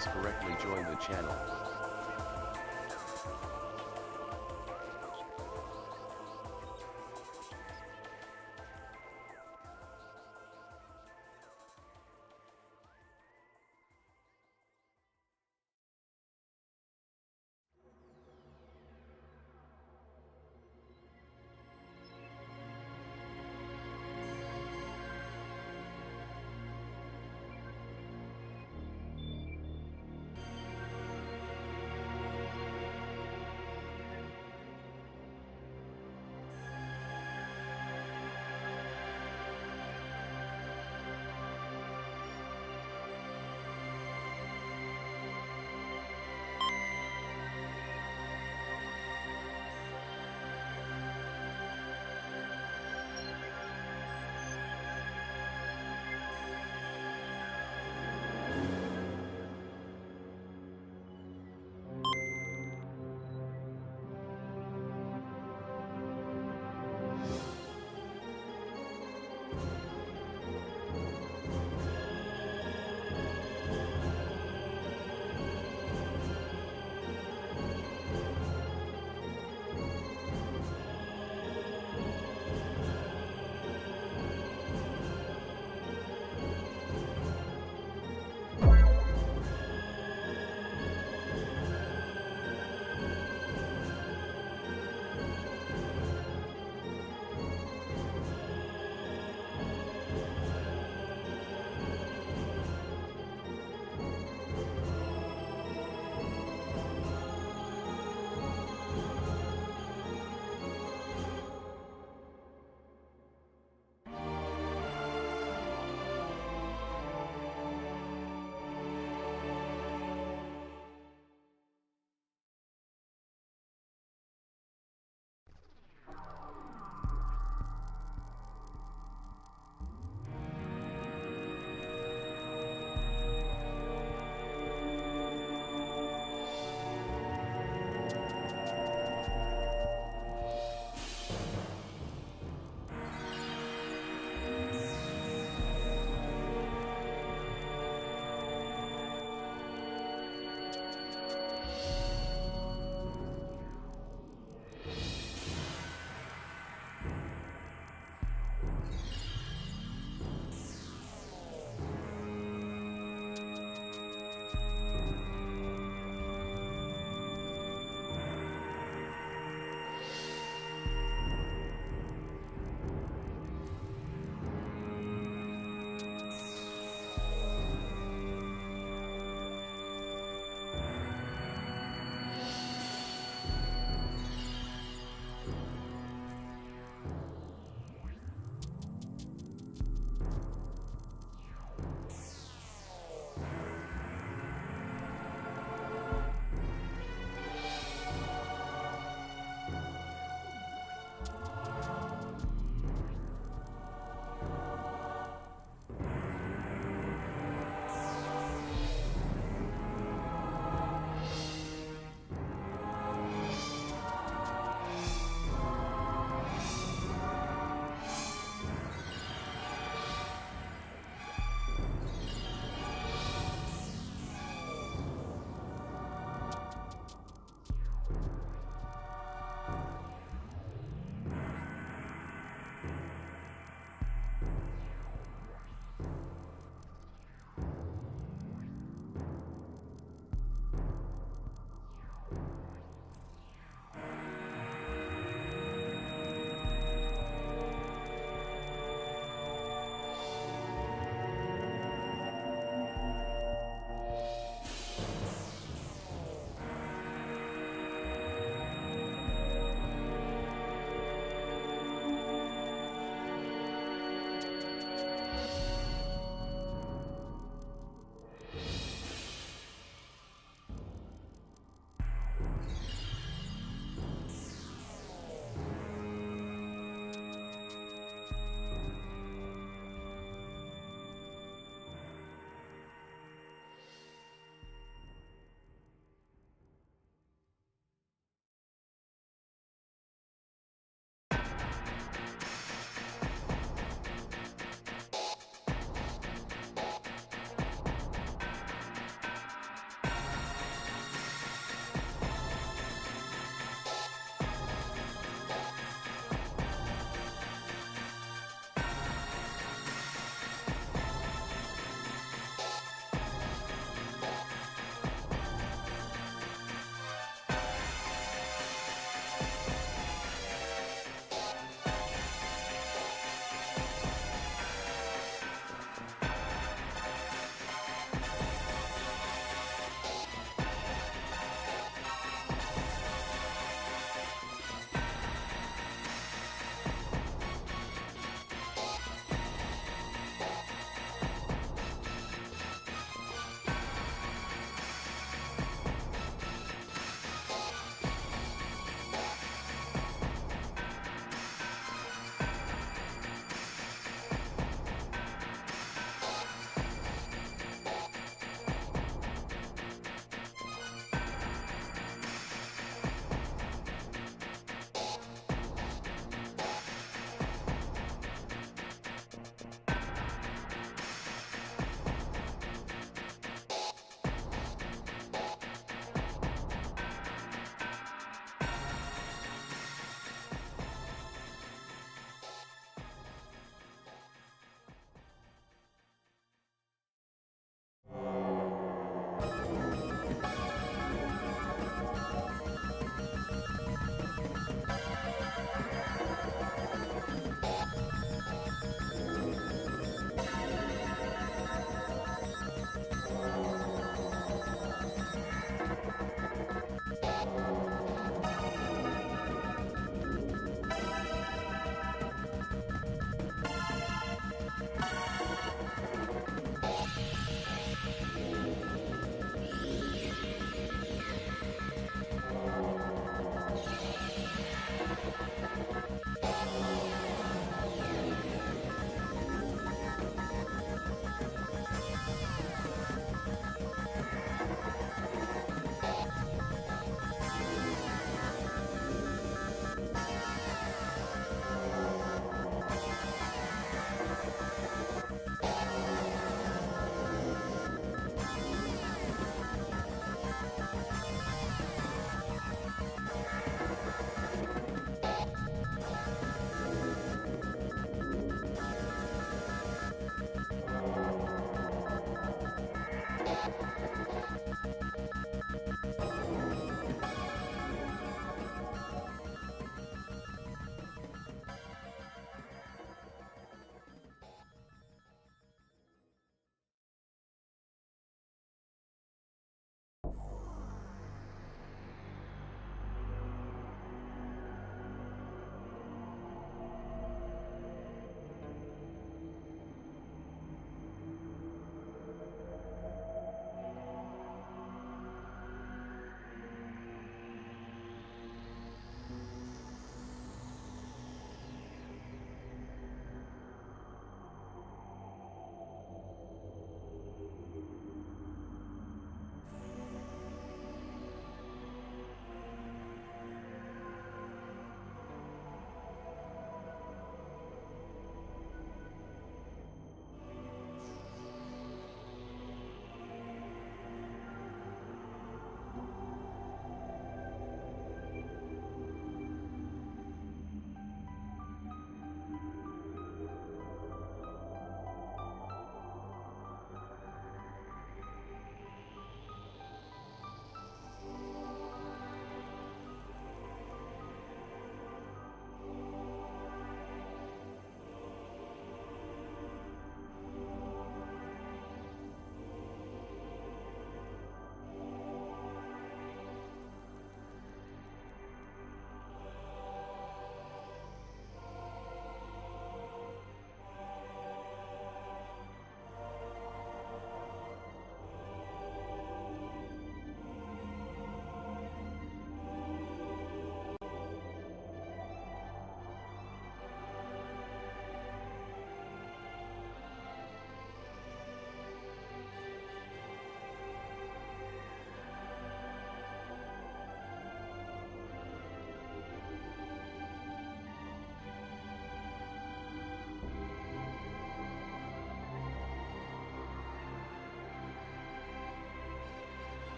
has correctly joined the channel.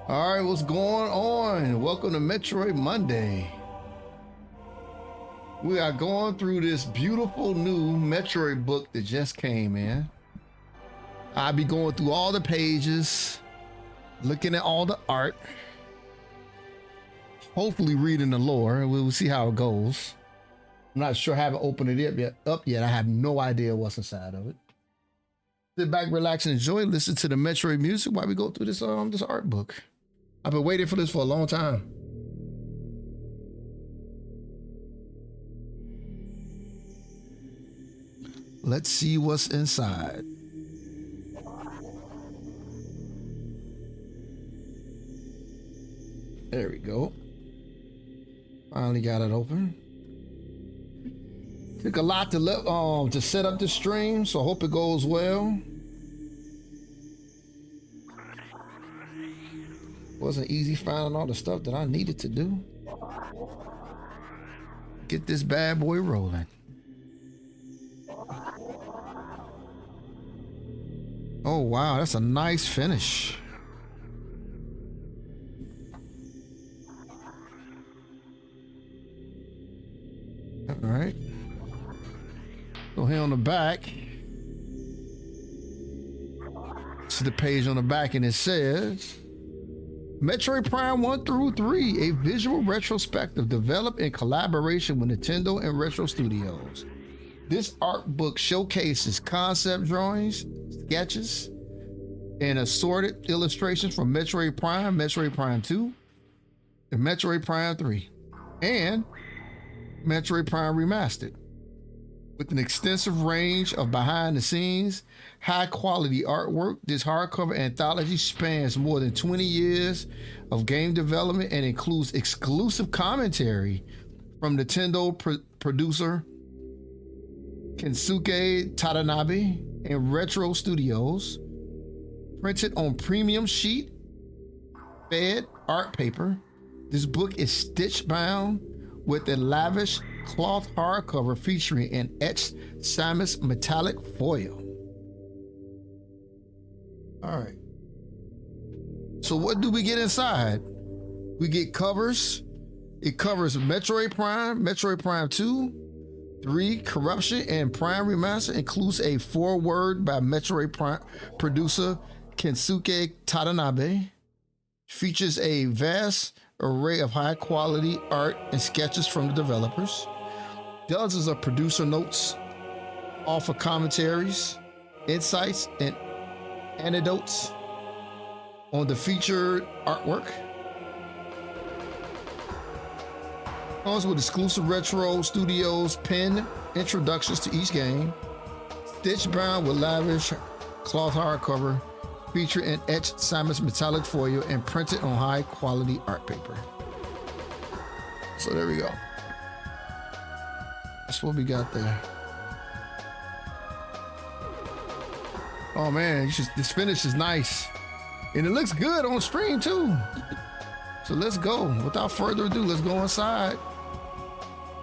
All right, what's going on? Welcome to Metroid Monday. We are going through this beautiful new Metroid book that just came in. I'll be going through all the pages, looking at all the art, hopefully reading the lore, and we'll see how it goes. I'm not sure, I haven't opened it up yet. I have no idea what's inside of it. Sit back, relax, and enjoy. Listen to the Metroid music while we go through this art book. I've been waiting for this for a long time. Let's see what's inside. There we go. Finally got it open. Took a lot to set up the stream, so I hope it goes well. Wasn't easy finding all the stuff that I needed to do. Get this bad boy rolling. Oh wow, that's a nice finish. All right. So here on the back, this is the page on the back, and it says Metroid Prime 1 through 3, a visual retrospective developed in collaboration with Nintendo and Retro Studios. This art book showcases concept drawings, sketches, and assorted illustrations from Metroid Prime, Metroid Prime 2, and Metroid Prime 3, and Metroid Prime Remastered. With an extensive range of behind-the-scenes, high-quality artwork, this hardcover anthology spans more than 20 years of game development and includes exclusive commentary from Nintendo producer Kensuke Tadanabe and Retro Studios, printed on premium sheet fed art paper. This book is stitch-bound with a lavish cloth hardcover featuring an etched Samus metallic foil. All right. So what do we get inside? We get covers. It covers Metroid Prime, Metroid Prime 2, 3, Corruption, and Prime Remaster. Includes a foreword by Metroid Prime producer Kensuke Tadanabe. Features a vast array of high quality art and sketches from the developers. Dozens of producer notes, offer commentaries, insights, and anecdotes on the featured artwork. Comes with exclusive Retro Studios pin introductions to each game, stitch bound with lavish cloth hardcover, featuring an etched Samus metallic foil and printed on high quality art paper. So there we go. That's what we got there. Oh man, this finish is nice. And it looks good on stream too. So let's go. Without further ado, let's go inside.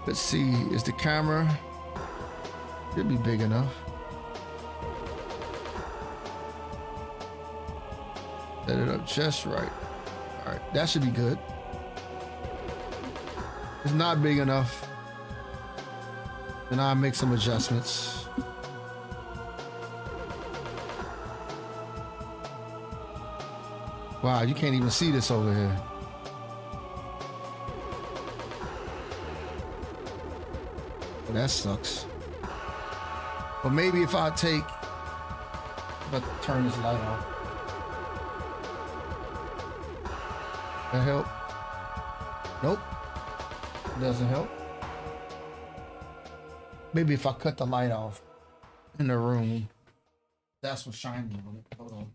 Let's see, is the camera, should be big enough. Set it up just right. All right, that should be good. It's not big enough. Then I'll make some adjustments. Wow, you can't even see this over here. Well, that sucks. But maybe if I take, turn this light off. That help? Nope. Doesn't help. Maybe if I cut the light off in the room, that's what's shining on it. Hold on.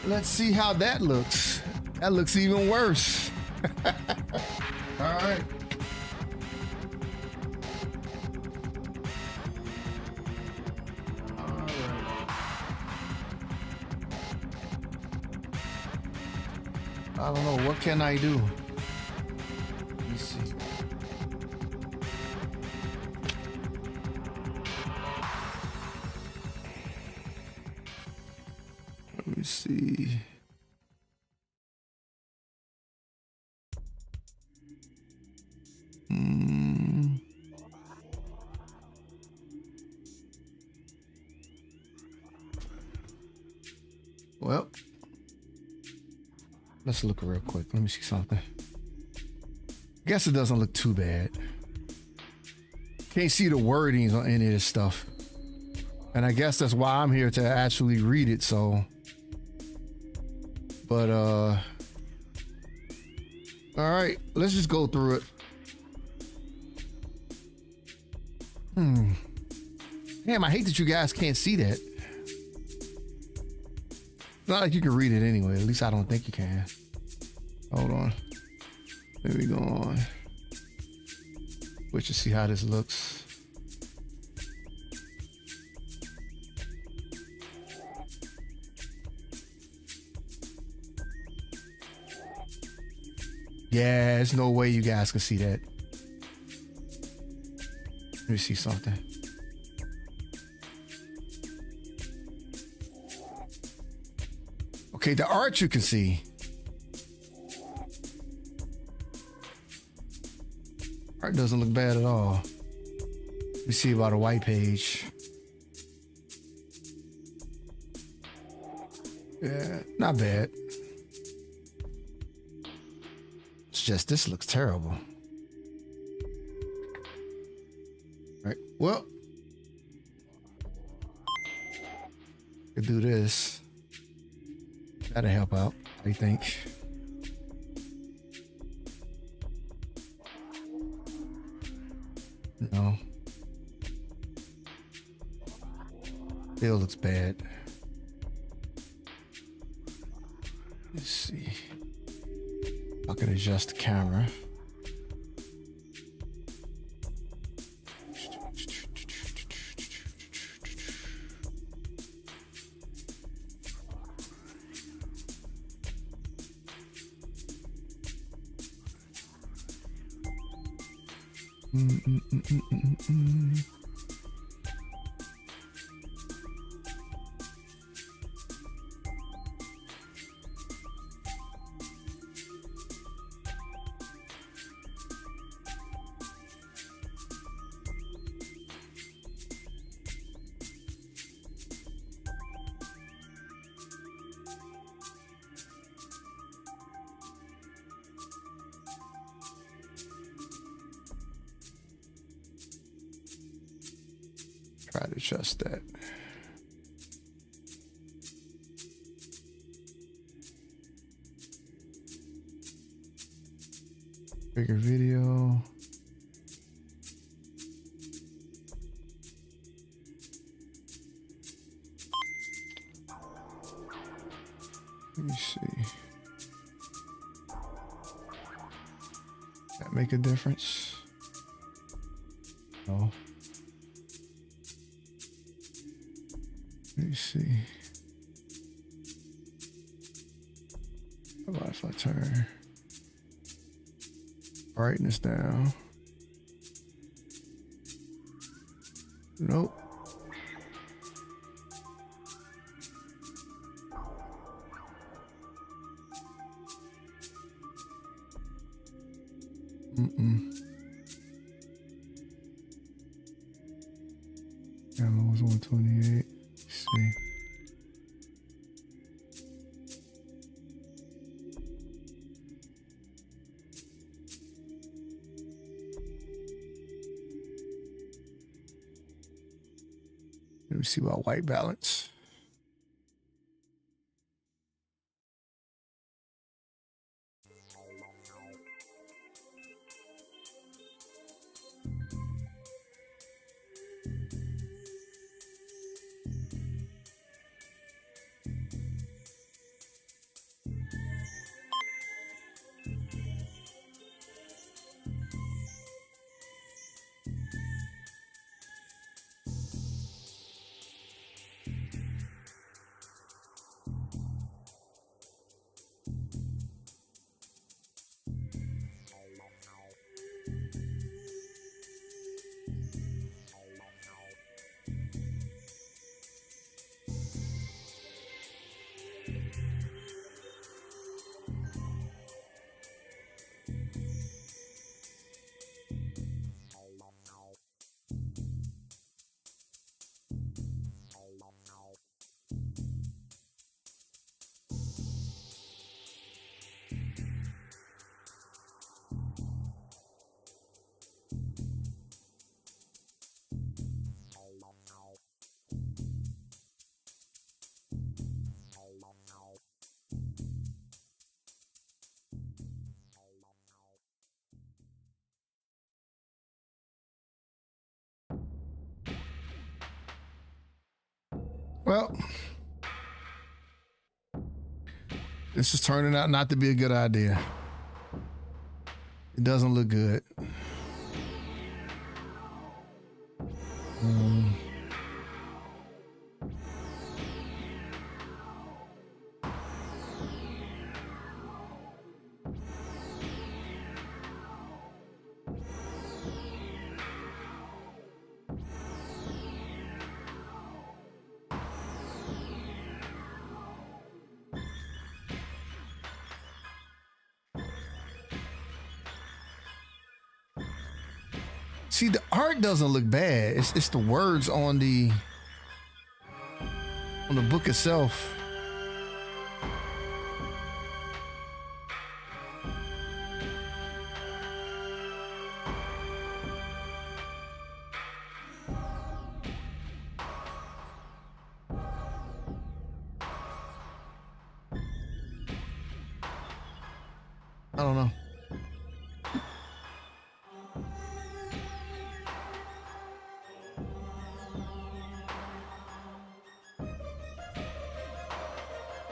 Let's see how that looks. That looks even worse. All right. I don't know, what can I do? Let me see. me see. Well, let's look real quick. Let me see something. I guess it doesn't look too bad. Can't see the wordings on any of this stuff. And I guess that's why I'm here to actually read it, so. But, all right, let's just go through it. Damn, I hate that you guys can't see that. It's not like you can read it anyway. At least I don't think you can. Hold on. Let me go on. Wait to see how this looks. Yeah, there's no way you guys can see that. Let me see something. Okay, the art you can see. Art doesn't look bad at all. Let me see about a white page. Yeah, not bad. It's just this looks terrible. All right, well, could do this. That'll help out, I think. No. Still looks bad. Let's see. I can adjust the camera. Try to adjust that. Bigger video. Let me see. That make a difference? No. Let me see. How about if I turn brightness down? Nope. Camera was 128. Let's see. Let me see about white balance. Well, this is turning out not to be a good idea. It doesn't look good. See, the art doesn't look bad. It's the words on the book itself. I don't know.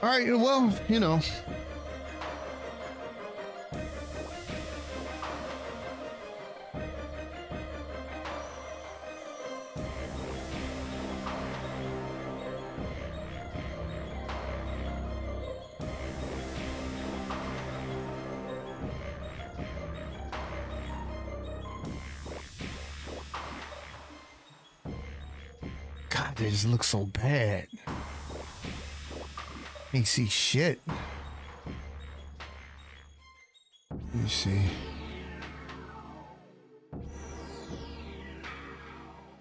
All right, well, you know. God, they just look so bad. Can't see shit. Let me see.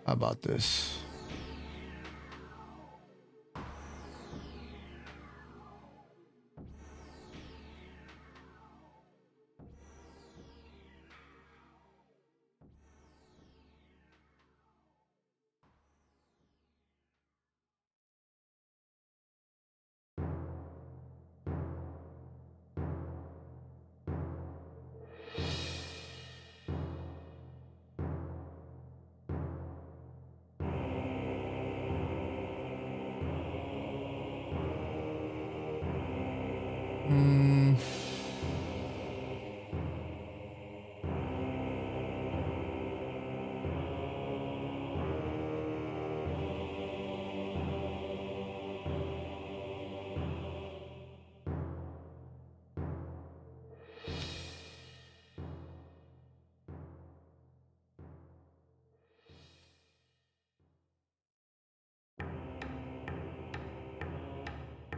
How about this?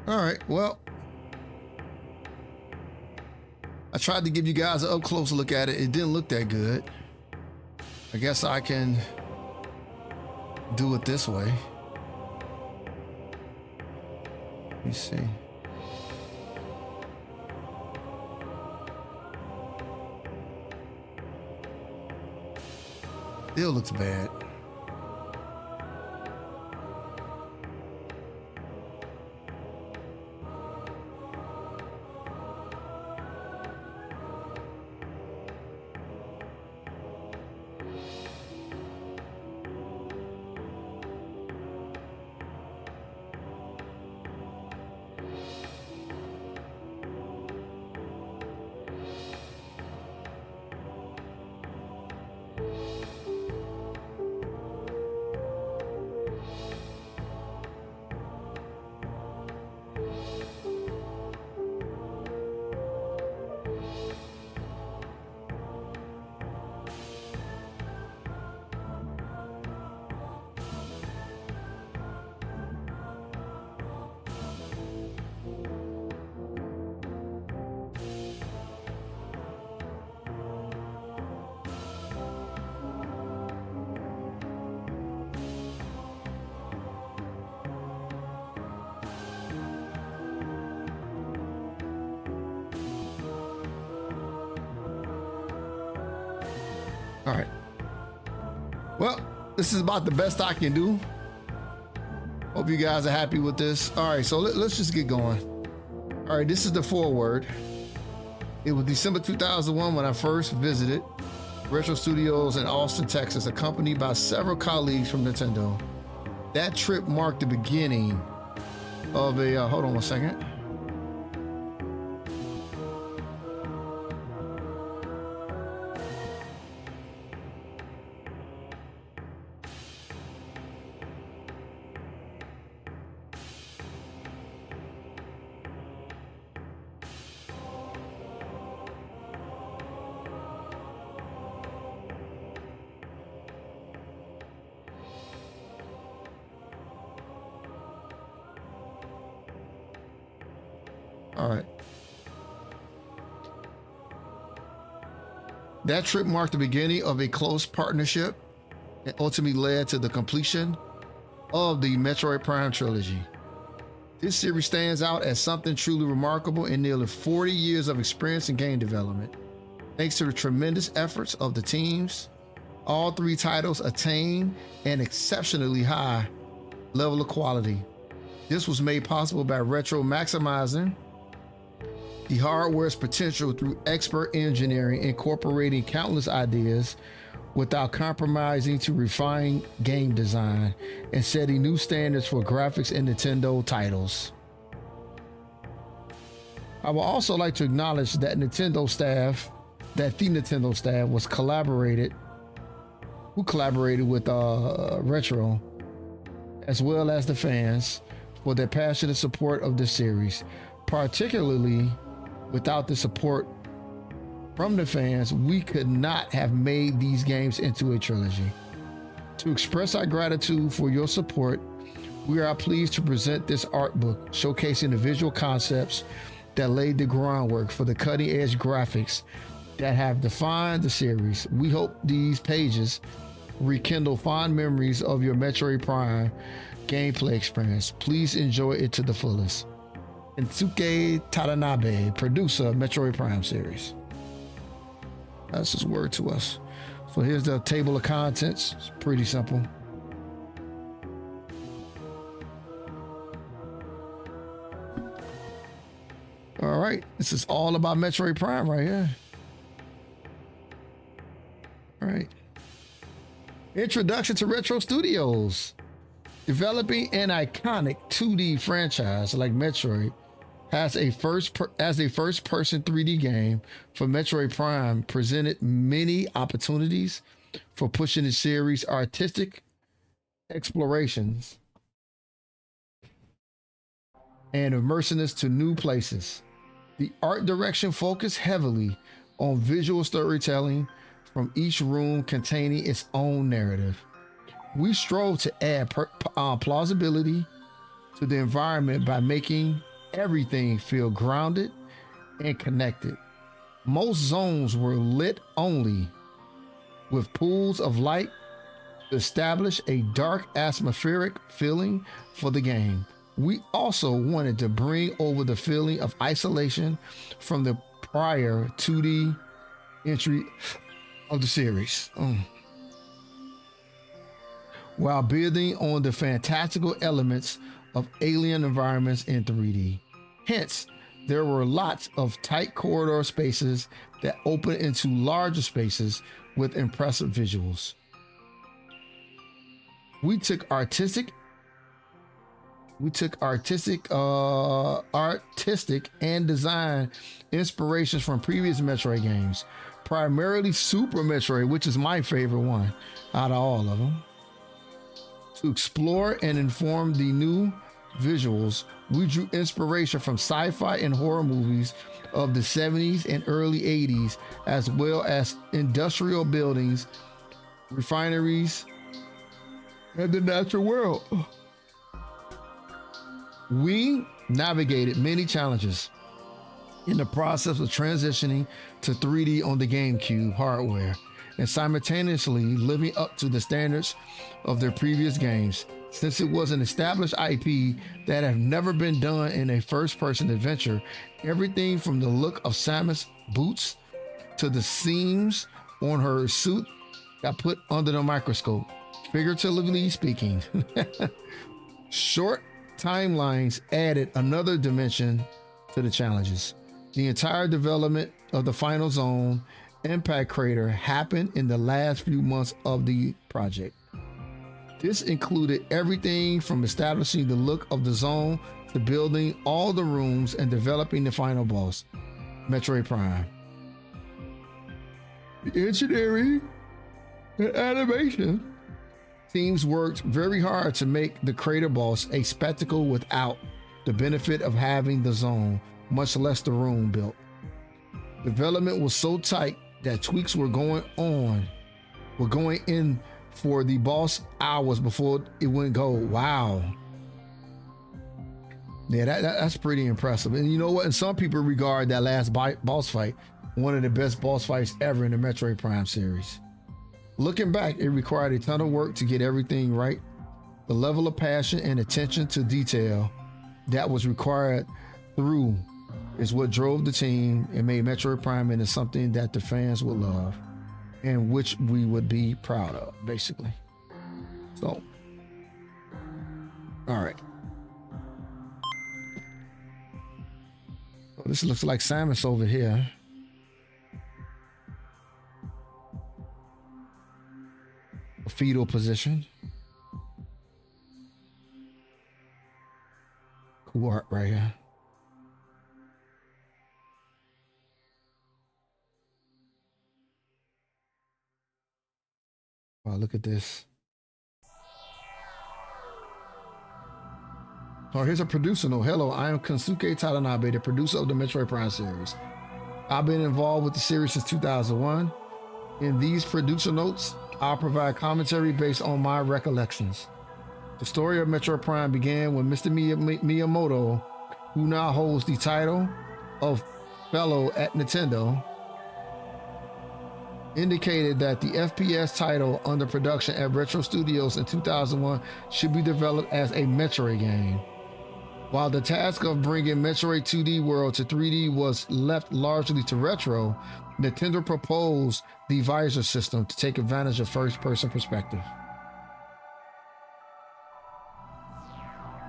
All right, well, I tried to give you guys an up-close look at it. It didn't look that good. I guess I can do it this way. Let me see. Still looks bad. All right. Well, this is about the best I can do. Hope you guys are happy with this. All right, so let's just get going. All right, this is the foreword. It was December 2001 when I first visited Retro Studios in Austin, Texas, accompanied by several colleagues from Nintendo. That trip marked the beginning of a, hold on one second. All right. That trip marked the beginning of a close partnership and ultimately led to the completion of the Metroid Prime trilogy. This series stands out as something truly remarkable in nearly 40 years of experience in game development. Thanks to the tremendous efforts of the teams, all three titles attain an exceptionally high level of quality. This was made possible by Retro maximizing the hardware's potential through expert engineering, incorporating countless ideas without compromising to refine game design and setting new standards for graphics in Nintendo titles. I would also like to acknowledge that the Nintendo staff who collaborated with Retro, as well as the fans, for their passionate support of the series. Particularly, without the support from the fans, we could not have made these games into a trilogy. To express our gratitude for your support, we are pleased to present this art book showcasing the visual concepts that laid the groundwork for the cutting-edge graphics that have defined the series. We hope these pages rekindle fond memories of your Metroid Prime gameplay experience. Please enjoy it to the fullest. Kensuke Tadanabe, producer of Metroid Prime series. That's his word to us. So here's the table of contents. It's pretty simple. All right, this is all about Metroid Prime right here. All right. Introduction to Retro Studios. Developing an iconic 2D franchise like Metroid as a first-person 3D game for Metroid Prime presented many opportunities for pushing the series' artistic explorations and immersing us to new places. The art direction focused heavily on visual storytelling, from each room containing its own narrative. We strove to add plausibility to the environment by making everything feel grounded and connected. Most zones were lit only, with pools of light to establish a dark atmospheric feeling for the game. We also wanted to bring over the feeling of isolation from the prior 2D entry of the series, while building on the fantastical elements of alien environments in 3D. Hence, there were lots of tight corridor spaces that open into larger spaces with impressive visuals. We took artistic and design inspirations from previous Metroid games, primarily Super Metroid, which is my favorite one out of all of them. To explore and inform the new visuals, we drew inspiration from sci-fi and horror movies of the 70s and early 80s, as well as industrial buildings, refineries, and the natural world. We navigated many challenges in the process of transitioning to 3D on the GameCube hardware and simultaneously living up to the standards of their previous games. Since it was an established IP that have never been done in a first-person adventure, everything from the look of Samus' boots to the seams on her suit got put under the microscope, figuratively speaking. Short timelines added another dimension to the challenges. The entire development of the final zone, Impact Crater, happened in the last few months of the project. This included everything from establishing the look of the zone to building all the rooms and developing the final boss, Metroid Prime. The engineering and animation teams worked very hard to make the crater boss a spectacle without the benefit of having the zone, much less the room built. Development was so tight that tweaks were going in for the boss hours before it went gold. Wow. Yeah, that's pretty impressive. And you know what? And some people regard that last boss fight one of the best boss fights ever in the Metroid Prime series. Looking back, it required a ton of work to get everything right. The level of passion and attention to detail that was required through is what drove the team and made Metroid Prime into something that the fans would love and which we would be proud of, basically. So, all right. Well, this looks like Samus over here. A fetal position. Cool art right here. Wow, look at this. Oh, here's a producer note. Hello, I am Kensuke Tadanabe, the producer of the Metroid Prime series. I've been involved with the series since 2001. In these producer notes, I'll provide commentary based on my recollections. The story of Metroid Prime began when Mr. Miyamoto, who now holds the title of fellow at Nintendo, indicated that the FPS title under production at Retro Studios in 2001 should be developed as a Metroid game. While the task of bringing Metroid 2D World to 3D was left largely to Retro, Nintendo proposed the visor system to take advantage of first-person perspective.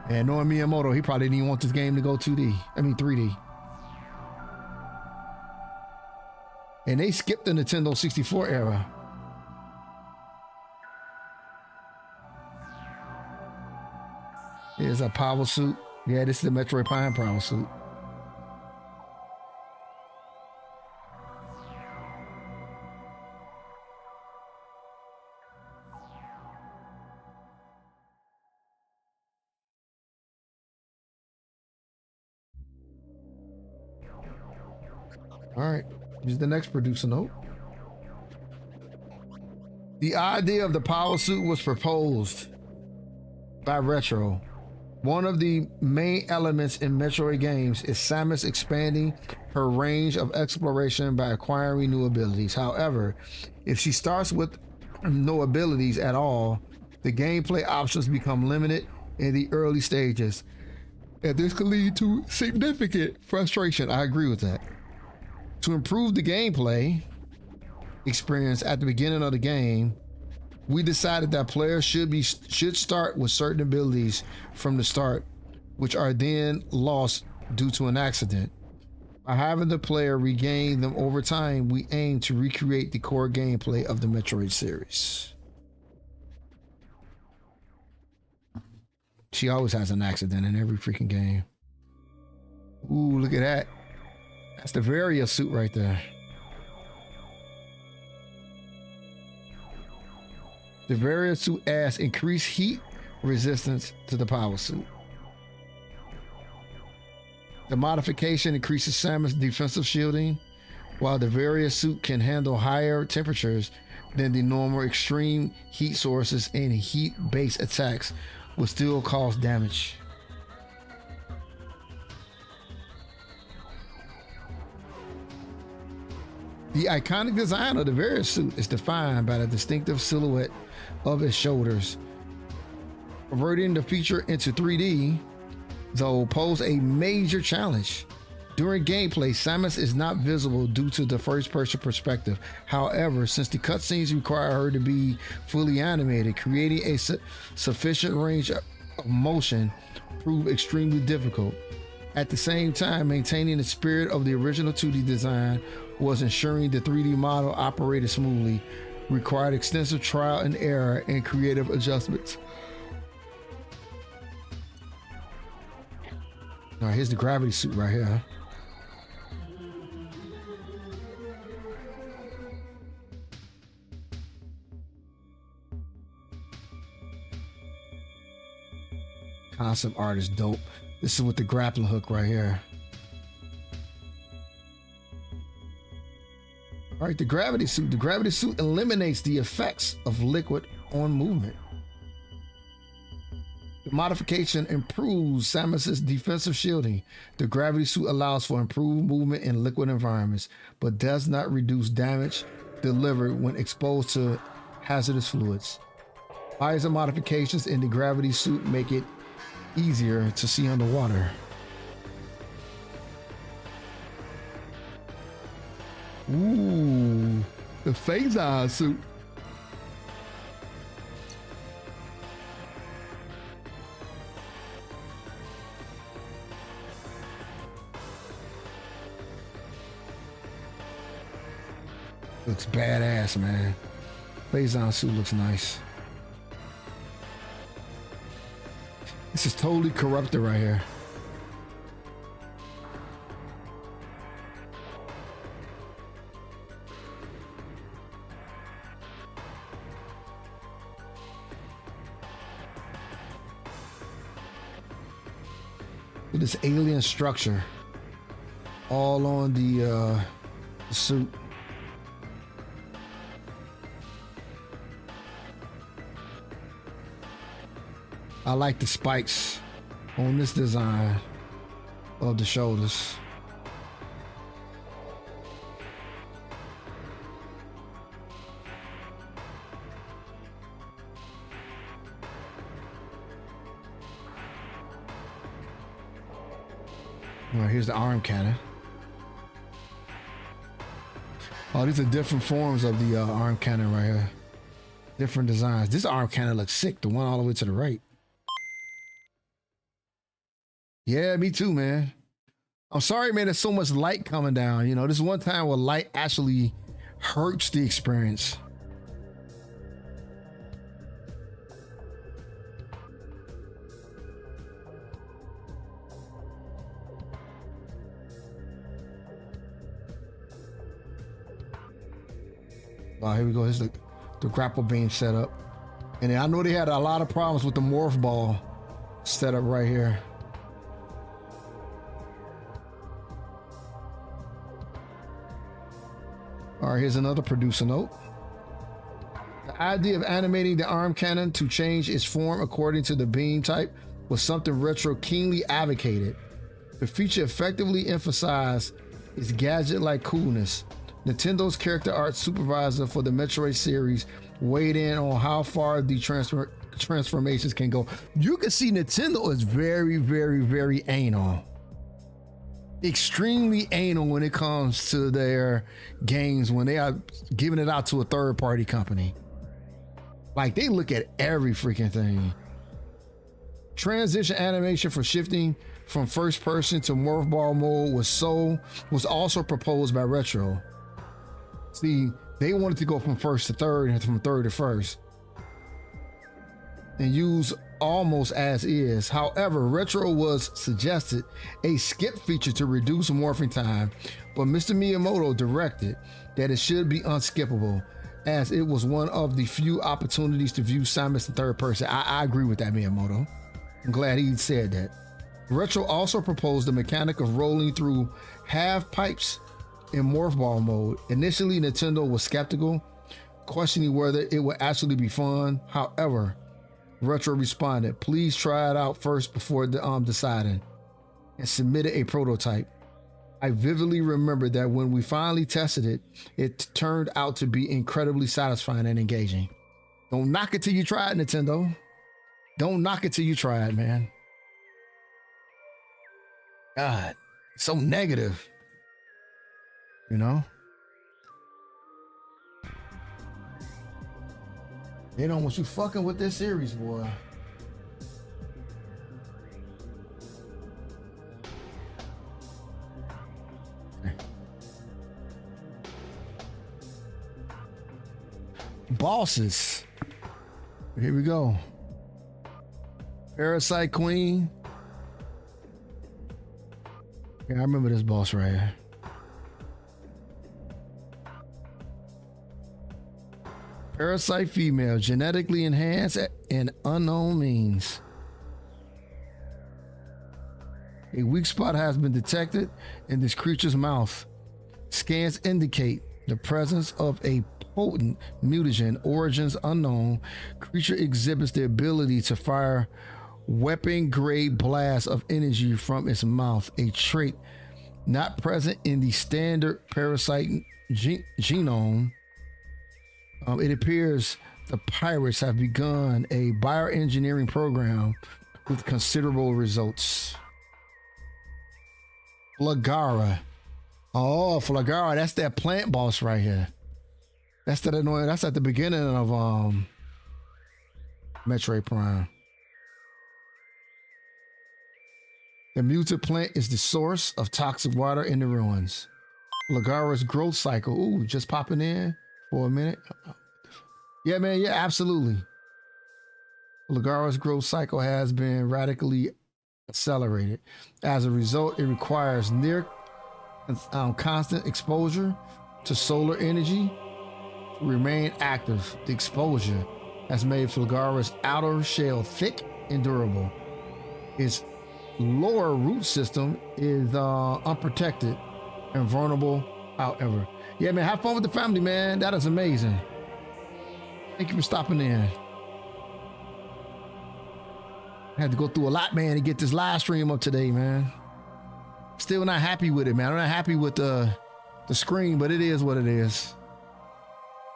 And knowing Miyamoto, he probably didn't want this game to go 3D. And they skipped the Nintendo 64 era. Here's a power suit. Yeah, this is the Metroid Prime power suit. All right, here's the next producer note. The idea of the power suit was proposed by Retro. One of the main elements in Metroid games is Samus expanding her range of exploration by acquiring new abilities. However, if she starts with no abilities at all, the gameplay options become limited in the early stages, and this could lead to significant frustration. I agree with that. To improve the gameplay experience at the beginning of the game, we decided that players should start with certain abilities from the start, which are then lost due to an accident. By having the player regain them over time, we aim to recreate the core gameplay of the Metroid series. She always has an accident in every freaking game. Ooh, look at that. That's the Varia suit right there. The Varia suit adds increased heat resistance to the power suit. The modification increases Samus' defensive shielding, while the Varia suit can handle higher temperatures than the normal. Extreme heat sources and heat-based attacks will still cause damage. The iconic design of the Varia suit is defined by the distinctive silhouette of its shoulders. Converting the feature into 3D, though, pose a major challenge. During gameplay, Samus is not visible due to the first-person perspective. However, since the cutscenes require her to be fully animated, creating a sufficient range of motion proved extremely difficult. At the same time, maintaining the spirit of the original 2D design was ensuring the 3D model operated smoothly. required extensive trial and error and creative adjustments. All right, here's the gravity suit right here. Concept art is dope. This is with the grappling hook right here. All right, the gravity suit. The gravity suit eliminates the effects of liquid on movement. The modification improves Samus's defensive shielding. The gravity suit allows for improved movement in liquid environments, but does not reduce damage delivered when exposed to hazardous fluids. Visor modifications in the gravity suit make it easier to see underwater. Ooh, the phase suit. Looks badass, man. Phase suit looks nice. This is totally corrupted right here. With this alien structure all on the suit. I like the spikes on this design of the shoulders. All right, here's the arm cannon. Oh, these are different forms of the arm cannon right here. Different designs. This arm cannon looks sick, the one all the way to the right. Yeah, me too, man. I'm sorry, man, there's so much light coming down. You know, this is one time where light actually hurts the experience. Here we go. Here's the grapple beam setup. And I know they had a lot of problems with the morph ball setup right here. All right, here's another producer note. The idea of animating the arm cannon to change its form according to the beam type was something Retro keenly advocated. The feature effectively emphasized its gadget-like coolness. Nintendo's character art supervisor for the Metroid series weighed in on how far the transformations can go. You can see Nintendo is very, very, very anal. Extremely anal when it comes to their games when they are giving it out to a third-party company. Like, they look at every freaking thing. Transition animation for shifting from first person to morph ball mode was also proposed by Retro. See, they wanted to go from first to third and from third to first and use almost as is. However, Retro was suggested a skip feature to reduce morphing time, but Mr. Miyamoto directed that it should be unskippable, as it was one of the few opportunities to view Samus in third person. I agree with that, Miyamoto. I'm glad he said that. Retro also proposed the mechanic of rolling through half pipes in morph ball mode. Initially, Nintendo was skeptical, questioning whether it would actually be fun. However, Retro responded, "Please try it out first before deciding," and submitted a prototype. I vividly remember that when we finally tested it, it turned out to be incredibly satisfying and engaging. Don't knock it till you try it, Nintendo. Don't knock it till you try it, man. God, so negative. You know? They don't want you fucking with this series, boy. bosses. Here we go. Parasite Queen. Yeah, I remember this boss right here. Parasite female, genetically enhanced and unknown means. A weak spot has been detected in this creature's mouth. Scans indicate the presence of a potent mutagen, origins unknown. Creature exhibits the ability to fire weapon-grade blasts of energy from its mouth, a trait not present in the standard parasite genome. It appears the pirates have begun a bioengineering program with considerable results. Flagara. Oh, Flagara, that's that plant boss right here. That's that annoying. That's at the beginning of Metroid Prime. The mutant plant is the source of toxic water in the ruins. Flagara's growth cycle. Ooh, just popping in for a minute. Yeah, man. Yeah, absolutely. Flagara's growth cycle has been radically accelerated. As a result, it requires near constant exposure to solar energy to remain active. The exposure has made Flagara's outer shell thick and durable. Its lower root system is unprotected and vulnerable, however. Yeah, man, have fun with the family, man. That is amazing. Thank you for stopping in. I had to go through a lot, man, to get this live stream up today, man. Still not happy with it, man. I'm not happy with the screen, but it is what it is.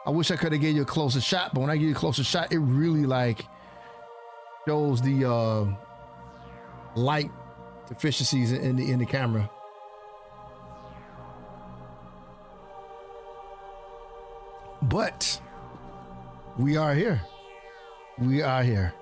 I wish I could have gave you a closer shot, but when I give you a closer shot, it really like shows the light deficiencies in the camera. But we are here. We are here.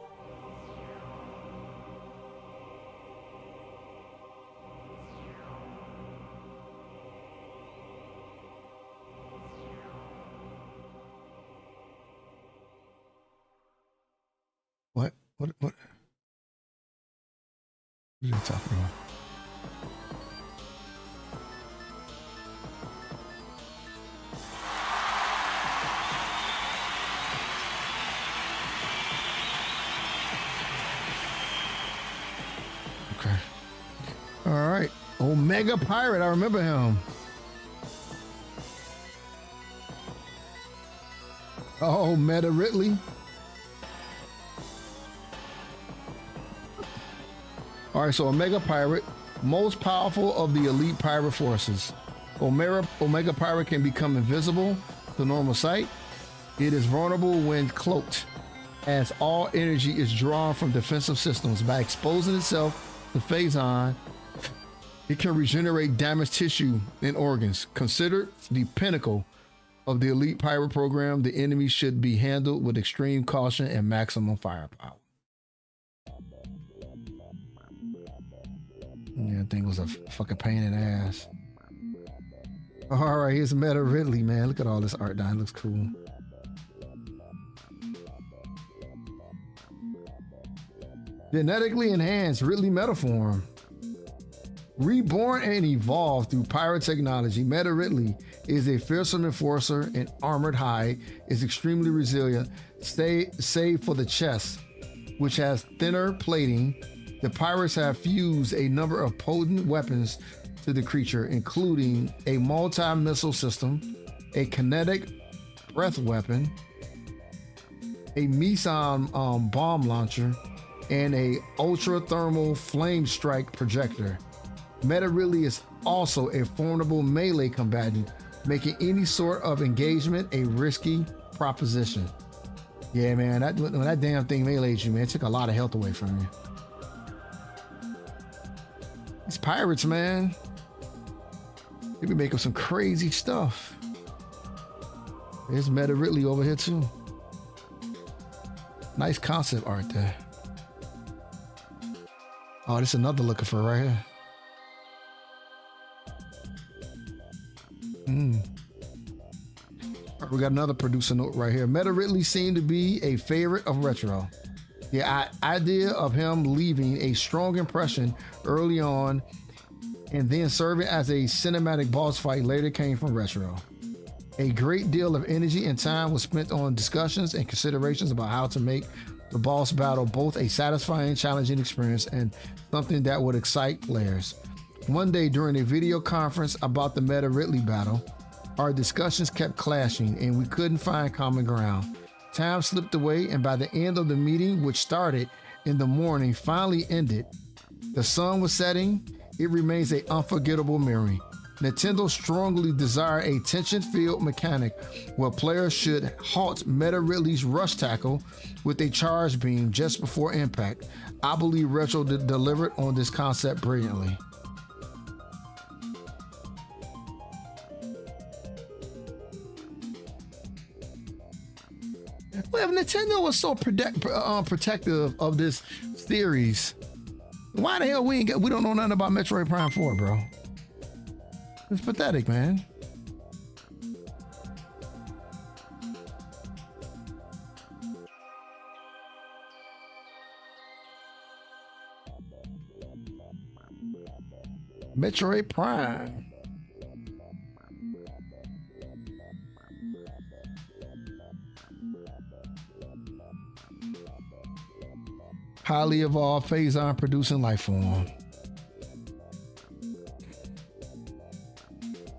What are you talking about? Okay. All right. Omega Pirate. I remember him. Oh, Meta Ridley. All right, so Omega Pirate, most powerful of the elite pirate forces. Omega Pirate can become invisible to normal sight. It is vulnerable when cloaked, as all energy is drawn from defensive systems. By exposing itself to Phazon, it can regenerate damaged tissue and organs. Considered the pinnacle of the elite pirate program, the enemy should be handled with extreme caution and maximum firepower. Yeah, I think it was a fucking pain in the ass. All right, here's Meta Ridley, man. Look at all this art down. It looks cool. Genetically enhanced Ridley Metaform. Reborn and evolved through pirate technology, Meta Ridley is a fearsome enforcer in armored hide, is extremely resilient, save for the chest, which has thinner plating. The pirates have fused a number of potent weapons to the creature, including a multi-missile system, a kinetic breath weapon, a meson bomb launcher, and a ultra-thermal flame strike projector. Meta Ridley is also a formidable melee combatant, making any sort of engagement a risky proposition. Yeah, man, when that damn thing meleeed you, man, it took a lot of health away from you. These pirates, man, they be making some crazy stuff. There's Meta Ridley over here too. Nice concept art there. Oh, this is another looking for right here. All We got another producer note right here. Meta Ridley seemed to be a favorite of Retro. The idea of him leaving a strong impression early on and then serving as a cinematic boss fight later came from Retro. A great deal of energy and time was spent on discussions and considerations about how to make the boss battle both a satisfying, challenging experience and something that would excite players. One day during a video conference about the Meta Ridley battle, our discussions kept clashing and we couldn't find common ground. Time slipped away, and by the end of the meeting, which started in the morning, finally ended. The sun was setting. It remains an unforgettable memory. Nintendo strongly desire a tension-filled mechanic where players should halt Meta Ridley's rush tackle with a charge beam just before impact. I believe Retro delivered on this concept brilliantly. Well, if Nintendo was so protective of this series, why the hell we don't know nothing about Metroid Prime 4, bro? It's pathetic, man. Metroid Prime. Highly evolved phase-on producing life form.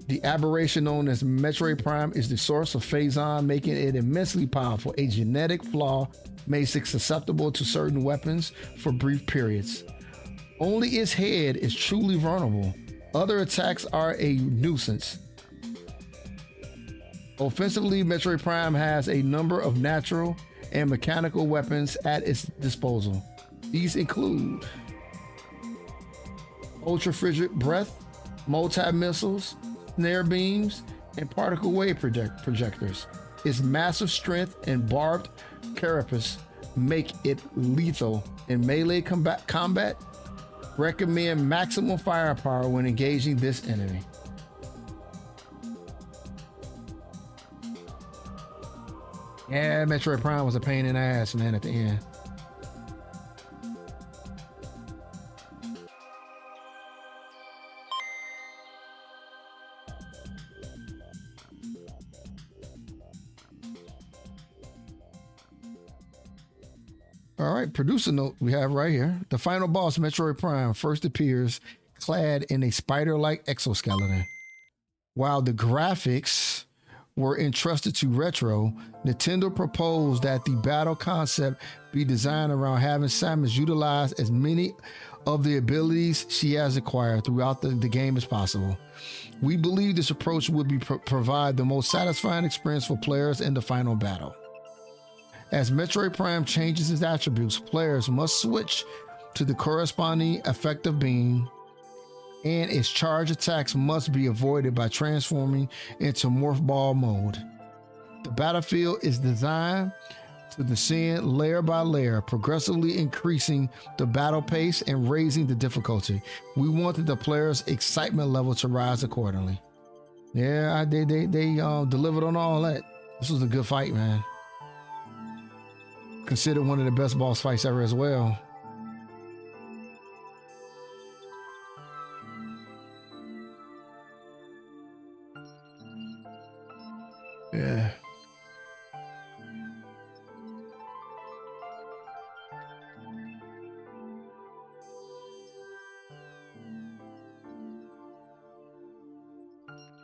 The aberration known as Metroid Prime is the source of phase-on, making it immensely powerful. A genetic flaw makes it susceptible to certain weapons for brief periods. Only its head is truly vulnerable. Other attacks are a nuisance. Offensively, Metroid Prime has a number of natural and mechanical weapons at its disposal. These include ultra frigid breath, multi-missiles, snare beams, and particle wave projectors. Its massive strength and barbed carapace make it lethal in melee combat. Recommend maximum firepower when engaging this enemy. Yeah, Metroid Prime was a pain in the ass, man, at the end. All right, producer note we have right here. The final boss, Metroid Prime, first appears clad in a spider-like exoskeleton. While the graphics were entrusted to Retro, Nintendo proposed that the battle concept be designed around having Samus utilize as many of the abilities she has acquired throughout the game as possible. We believe this approach would provide the most satisfying experience for players in the final battle. As Metroid Prime changes its attributes, players must switch to the corresponding effective beam, and its charge attacks must be avoided by transforming into Morph Ball mode. The battlefield is designed to descend layer by layer, progressively increasing the battle pace and raising the difficulty. We wanted the player's excitement level to rise accordingly. Yeah, they delivered on all that. This was a good fight, man. Considered one of the best boss fights ever as well. Yeah.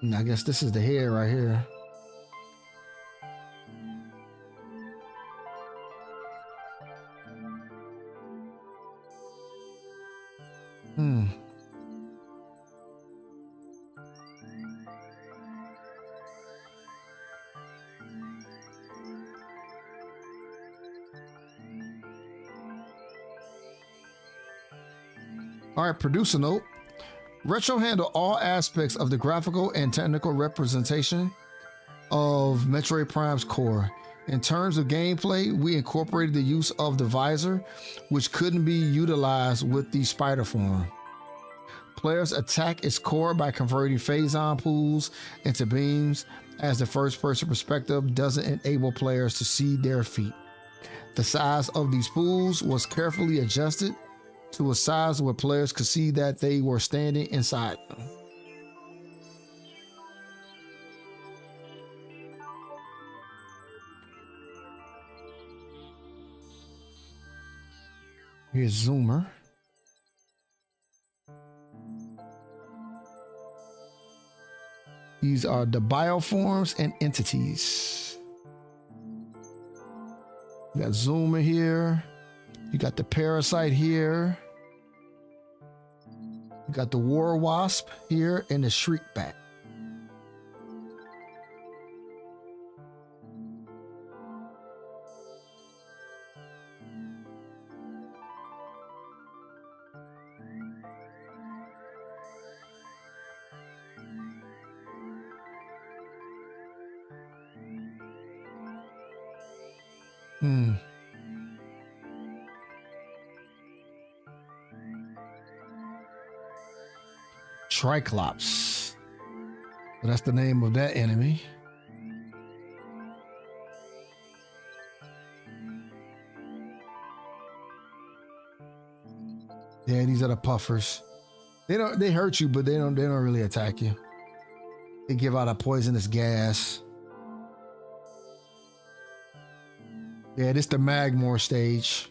And I guess this is the head right here. All right, producer note. Retro handled all aspects of the graphical and technical representation of Metroid Prime's core. In terms of gameplay, we incorporated the use of the visor, which couldn't be utilized with the spider form. Players attack its core by converting phazon pools into beams, as the first-person perspective doesn't enable players to see their feet. The size of these pools was carefully adjusted to a size where players could see that they were standing inside them. Here's Zoomer. These are the bioforms and entities. You got Zoomer here. You got the parasite here. You got the war wasp here and the shriek bat. Triclops. So that's the name of that enemy. Yeah, these are the puffers. They hurt you, but they don't really attack you. They give out a poisonous gas. Yeah, this is the Magmore stage.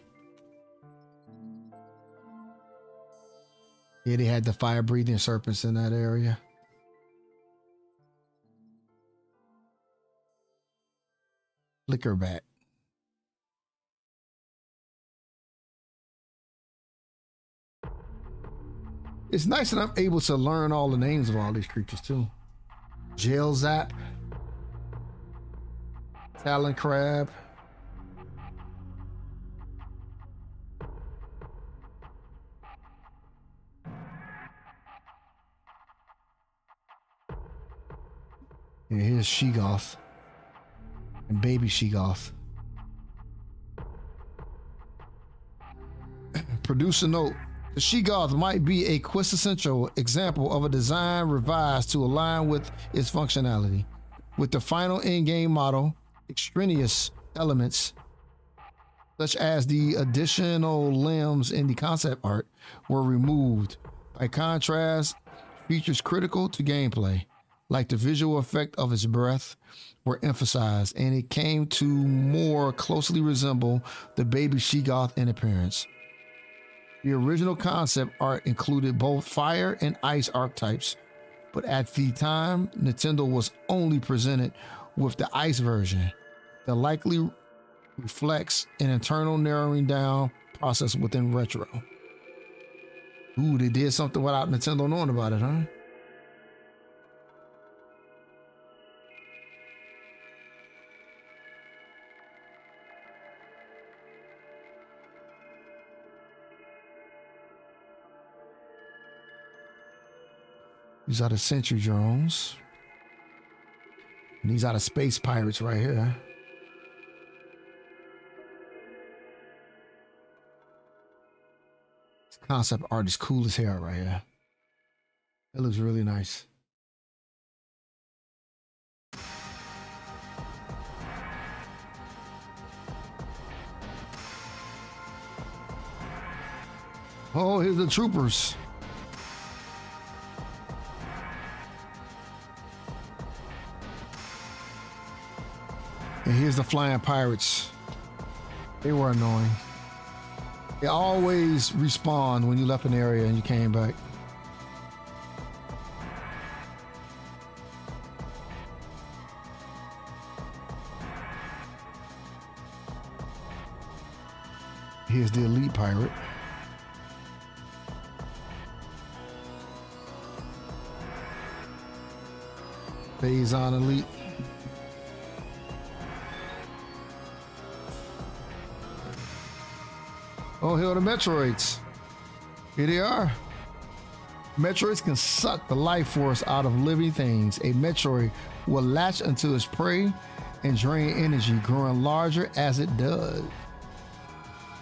Yeah, they had the fire-breathing serpents in that area. Flickerbat. It's nice that I'm able to learn all the names of all these creatures too. Jail Zap. Talon Crab. And here's Sheegoth and baby Sheegoth. Producer note, the Sheegoth might be a quintessential example of a design revised to align with its functionality. With the final in-game model, extraneous elements such as the additional limbs in the concept art were removed. By contrast, features critical to gameplay, like the visual effect of its breath, were emphasized, and it came to more closely resemble the baby Sheegoth in appearance. The original concept art included both fire and ice archetypes, but at the time, Nintendo was only presented with the ice version. That likely reflects an internal narrowing down process within Retro. Ooh, they did something without Nintendo knowing about it, huh? These are the Sentry drones. And these are the space pirates right here. This concept art is cool as hell right here. It looks really nice. Oh, here's the troopers. And here's the flying pirates. They were annoying. They always respawned when you left an area and you came back. Here's the elite pirate. Phazon elite. Oh, here are the Metroids. Here they are. Metroids can suck the life force out of living things. A Metroid will latch onto its prey and drain energy, growing larger as it does.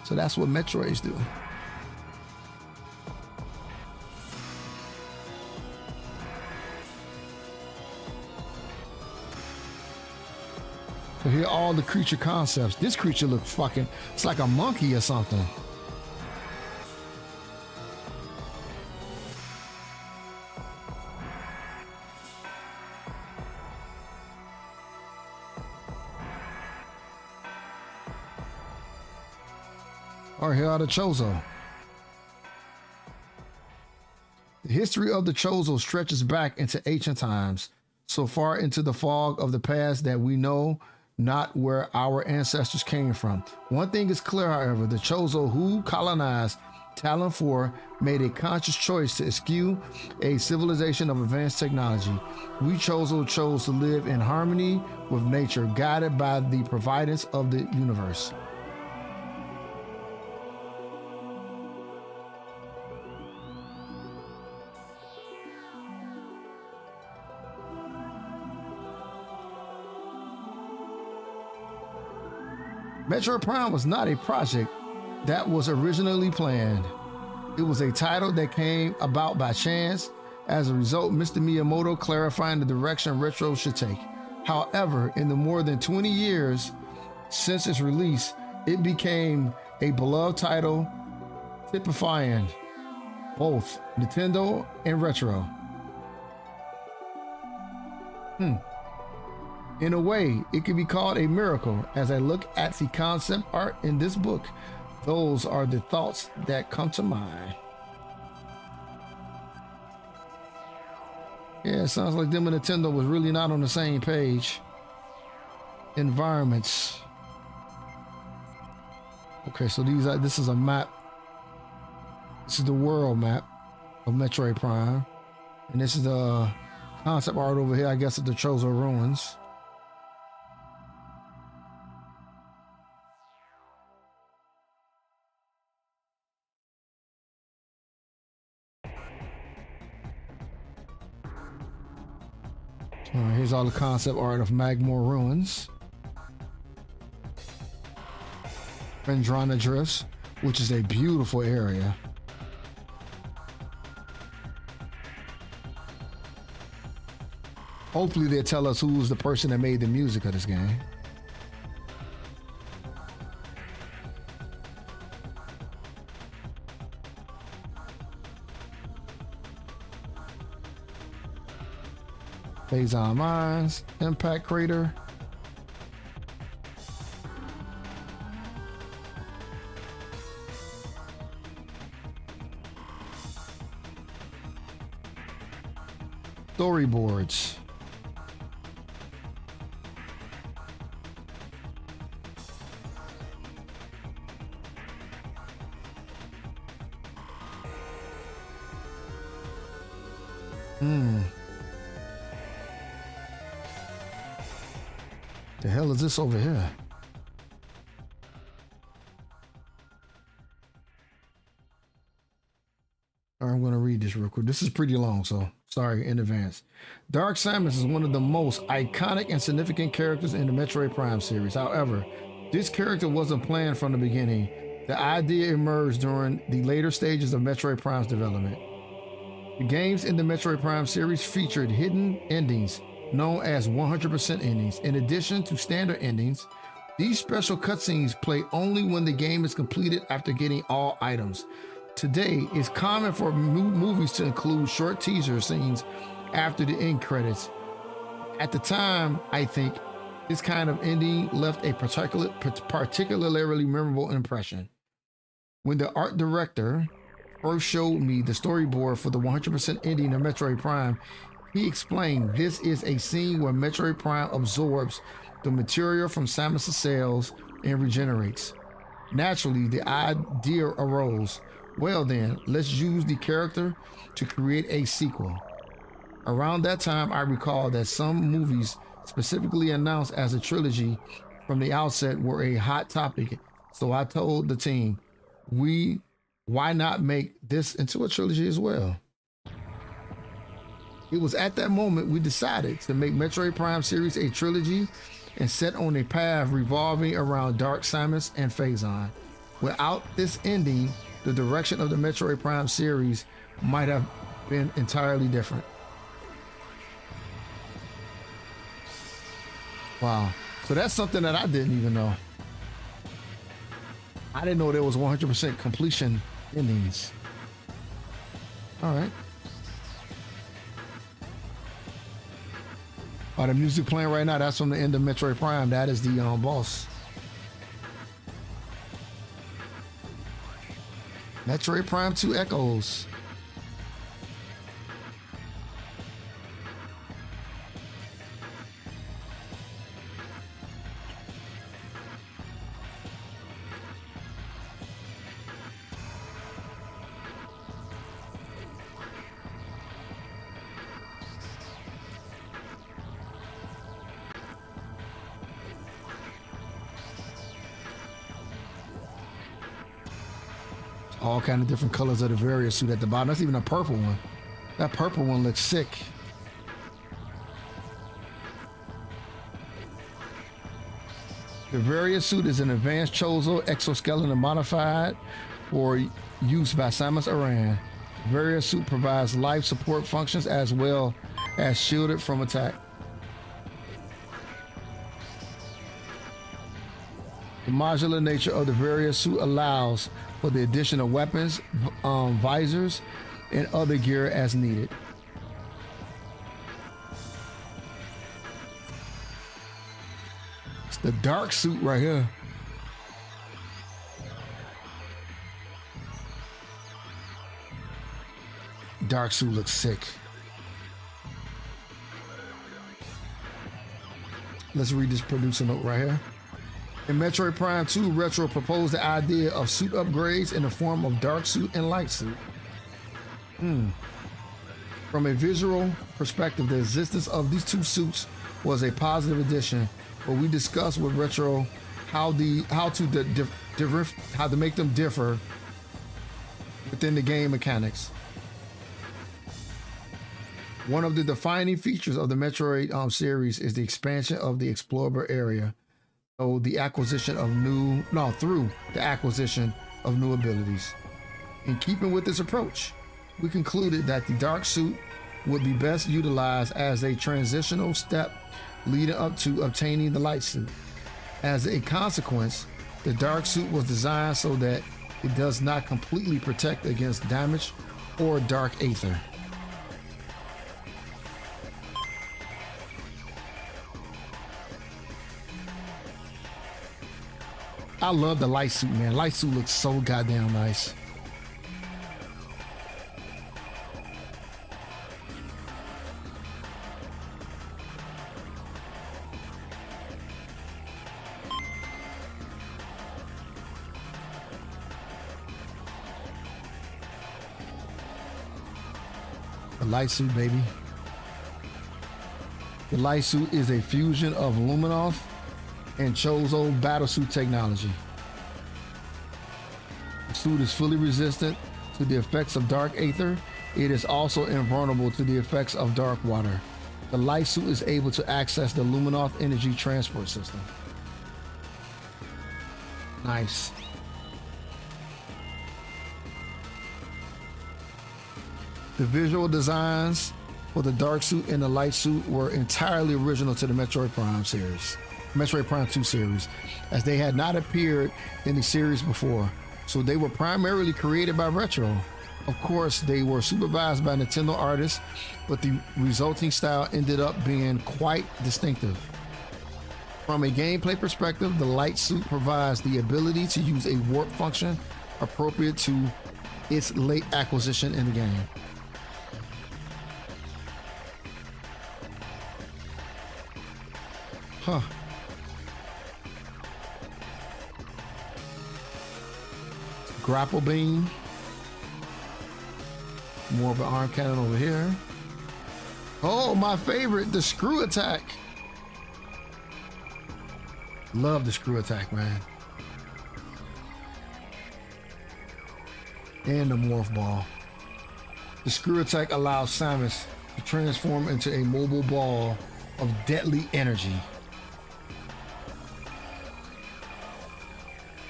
So that's what Metroids do. here are all the creature concepts. This creature looks fucking, it's like a monkey or something. All right, here are the Chozo. The history of the Chozo stretches back into ancient times, so far into the fog of the past that we know not where our ancestors came from. One thing is clear, however, the Chozo who colonized Talon 4 made a conscious choice to eschew a civilization of advanced technology. We Chozo chose to live in harmony with nature, guided by the providence of the universe. Metroid Prime was not a project that was originally planned. It was a title that came about by chance. As a result, Mr. Miyamoto clarifying the direction Retro should take. However, in the more than 20 years since its release, it became a beloved title, typifying both Nintendo and Retro. In a way, it could be called a miracle. As I look at the concept art in this book, those are the thoughts that come to mind. Yeah, it sounds like them and Nintendo was really not on the same page. Environments. Okay, so this is a map. This is the world map of Metroid Prime. And this is the concept art over here, I guess, of the Chozo ruins. Here's all the concept art of Magmore Ruins. Vendrana Drifts, which is a beautiful area. Hopefully they'll tell us who's the person that made the music of this game. Phazon Mines, Impact Crater. Storyboards. The hell is this over here? All right, I'm going to read this real quick. This is pretty long, so sorry in advance. Dark Samus is one of the most iconic and significant characters in the Metroid Prime series. However, this character wasn't planned from the beginning. The idea emerged during the later stages of Metroid Prime's development. The games in the Metroid Prime series featured hidden endings known as 100% endings. In addition to standard endings, these special cutscenes play only when the game is completed after getting all items. Today, it's common for movies to include short teaser scenes after the end credits. At the time, I think this kind of ending left a particularly memorable impression. When the art director first showed me the storyboard for the 100% ending of Metroid Prime, he explained this is a scene where Metroid Prime absorbs the material from Samus' cells and regenerates. Naturally, the idea arose, well then, let's use the character to create a sequel. Around that time, I recall that some movies specifically announced as a trilogy from the outset were a hot topic, so I told the team, why not make this into a trilogy as well? It was at that moment we decided to make Metroid Prime series a trilogy and set on a path revolving around Dark Samus and Phazon. Without this ending, the direction of the Metroid Prime series might have been entirely different. Wow. So that's something that I didn't even know. I didn't know there was 100% completion endings. All right. Oh, the music playing right now, that's from the end of Metroid Prime. That is the boss. Metroid Prime 2 Echoes. All kind of different colors of the various suit at the bottom. That's even a purple one. That purple one looks sick. The various suit is an advanced Chozo exoskeleton modified for use by Samus Aran. The various suit provides life support functions as well as shielded from attack. The modular nature of the various suit allows for the addition of weapons, visors, and other gear as needed. It's the dark suit right here. Dark suit looks sick. Let's read this producer note right here. In Metroid Prime 2, Retro proposed the idea of suit upgrades in the form of dark suit and light suit. From a visual perspective, the existence of these two suits was a positive addition, but we discussed with Retro how to make them differ within the game mechanics. One of the defining features of the Metroid series is the expansion of the explorable area. So the acquisition of through the acquisition of new abilities. In keeping with this approach, we concluded that the dark suit would be best utilized as a transitional step leading up to obtaining the light suit. As a consequence, the dark suit was designed so that it does not completely protect against damage or dark aether. I love the light suit, man. Light suit looks so goddamn nice. The light suit, baby. The light suit is a fusion of Luminoth and Chozo battlesuit technology. The suit is fully resistant to the effects of dark aether. It is also invulnerable to the effects of dark water. The light suit is able to access the Luminoth energy transport system. Nice. The visual designs for the dark suit and the light suit were entirely original to the Metroid Prime series. Metroid Prime 2 series, as they had not appeared in the series before, so they were primarily created by Retro. Of course, they were supervised by Nintendo artists, but the resulting style ended up being quite distinctive. From a gameplay perspective, the light suit provides the ability to use a warp function appropriate to its late acquisition in the game. Huh. Grapple beam. More of an arm cannon over here. Oh, my favorite, the screw attack. Love the screw attack, man. And the morph ball. The screw attack allows Samus to transform into a mobile ball of deadly energy.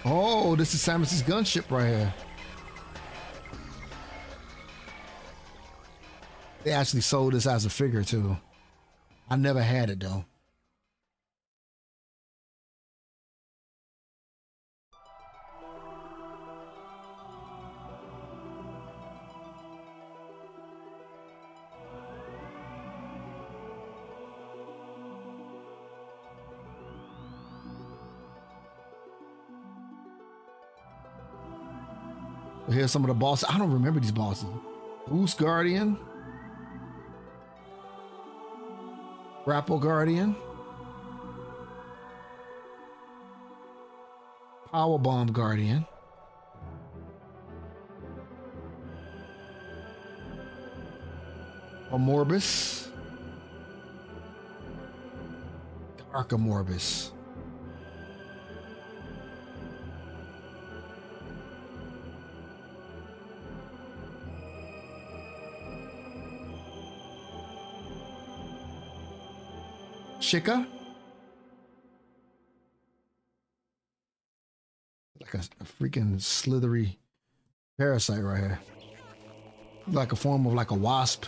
Oh, this is Samus's gunship right here. They actually sold this as a figure too. I never had it though. Here's some of the bosses. I don't remember these bosses. Boost Guardian. Grapple Guardian. Power Bomb Guardian. Amorbus. Dark Amorbus. Chica. Like a freaking slithery parasite right here. Like a form of like a wasp.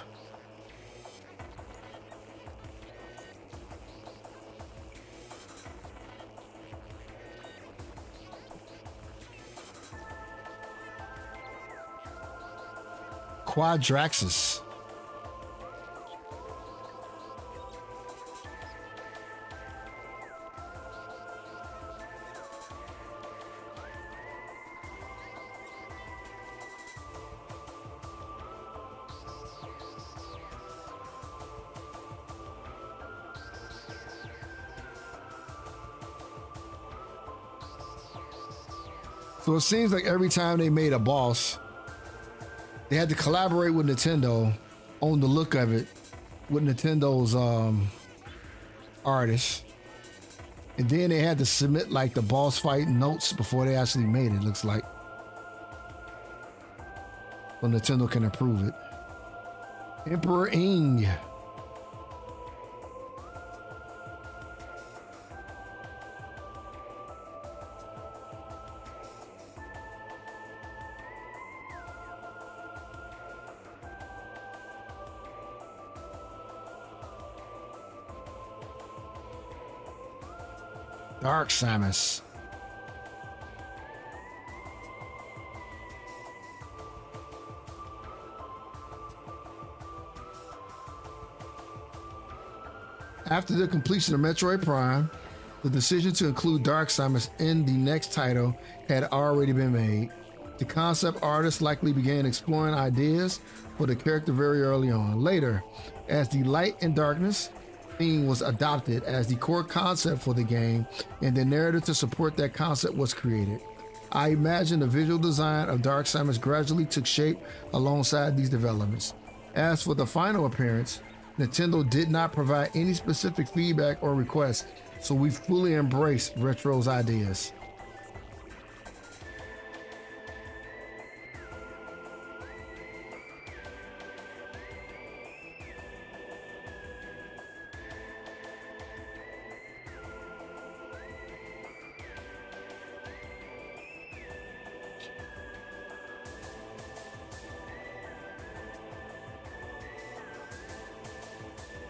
Quadraxis. So it seems like every time they made a boss, they had to collaborate with Nintendo on the look of it, with Nintendo's artists. And then they had to submit like the boss fight notes before they actually made it, looks like. So Nintendo can approve it. Emperor Ing. Dark Samus. After the completion of Metroid Prime, the decision to include Dark Samus in the next title had already been made. The concept artists likely began exploring ideas for the character very early on. Later, as the Light and Darkness theme was adopted as the core concept for the game, and the narrative to support that concept was created. I imagine the visual design of Dark Samus gradually took shape alongside these developments. As for the final appearance, Nintendo did not provide any specific feedback or requests, so we fully embrace Retro's ideas.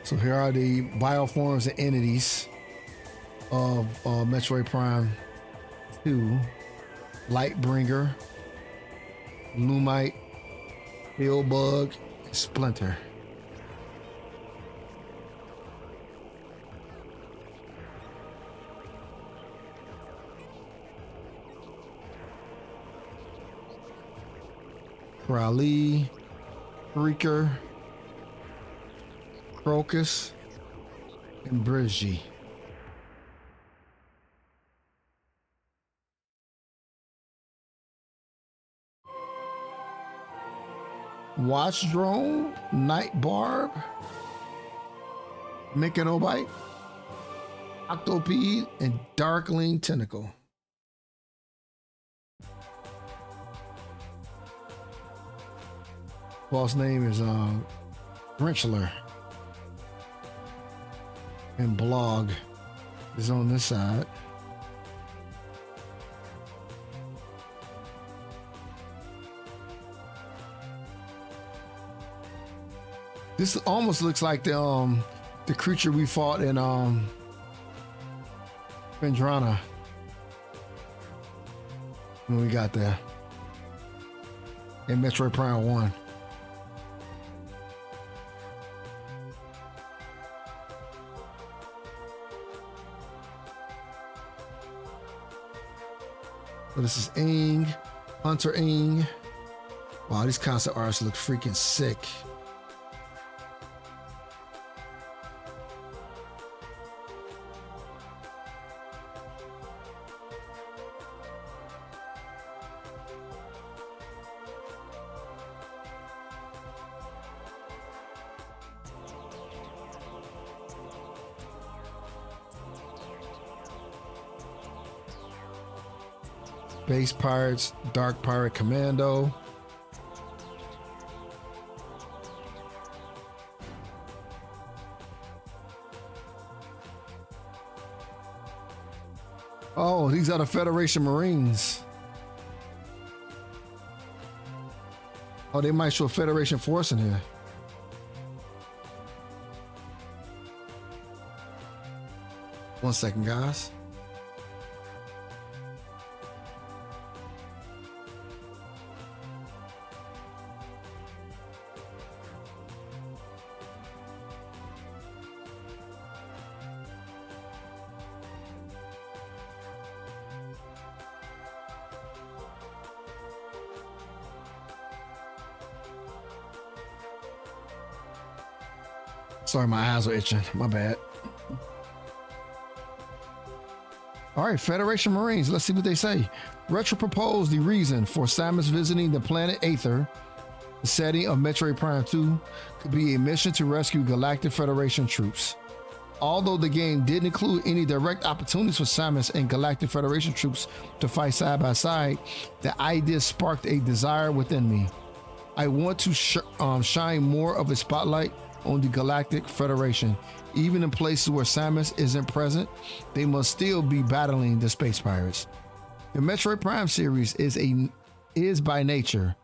So here are the bioforms and entities of Metroid Prime 2. Lightbringer, Lumite, Hillbug, and Splinter. Raleigh, Freaker, Crocus, and Bridgie. Watch Drone, Night Barb, Mechanobite, Octopede, and Darkling Tentacle. Boss name is Grinchler. And Blog is on this side. This almost looks like the creature we fought in Vendrana when we got there in Metroid Prime 1. So this is Ing, Hunter Ing, Wow, these concept arts look freaking sick. Base Pirates, Dark Pirate Commando. Oh, these are the Federation Marines. Oh, they might show a Federation force in here. One second, guys. Sorry, my eyes are itching. My bad. All right, Federation Marines. Let's see what they say. Retro proposed the reason for Samus visiting the planet Aether. The setting of Metroid Prime 2 could be a mission to rescue Galactic Federation troops. Although the game didn't include any direct opportunities for Samus and Galactic Federation troops to fight side by side, the idea sparked a desire within me. I want to shine more of a spotlight on the Galactic Federation. Even in places where Samus isn't present, they must still be battling the space pirates. The Metroid Prime series is by nature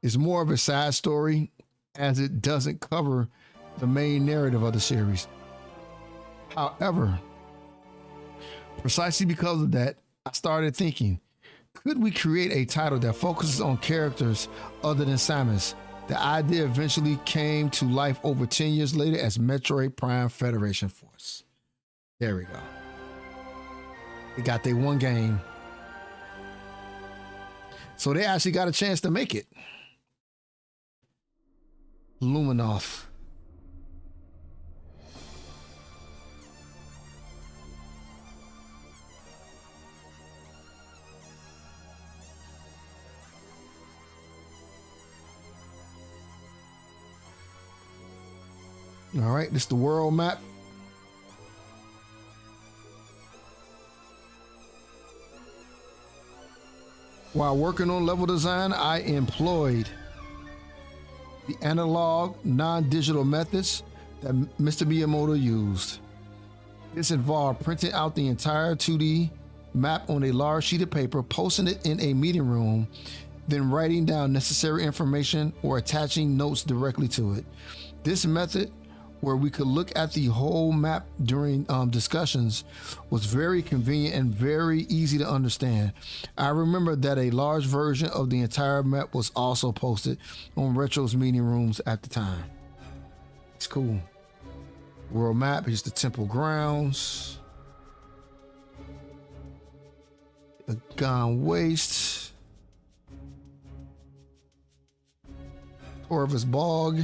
is more of a side story, as it doesn't cover the main narrative of the series. However, precisely because of that, I started thinking, could we create a title that focuses on characters other than Samus? The idea eventually came to life over 10 years later as Metroid Prime Federation Force. There we go. They got their one game. So they actually got a chance to make it. Luminoth. All right, this is the world map. While working on level design, I employed the analog, non-digital methods that Mr. Miyamoto used. This involved printing out the entire 2D map on a large sheet of paper, posting it in a meeting room, then writing down necessary information or attaching notes directly to it. This method, where we could look at the whole map during discussions, was very convenient and very easy to understand. I remember that a large version of the entire map was also posted on Retro's meeting rooms at the time. It's cool. World map, here's the temple grounds. The Gone Waste. Corvus Bog.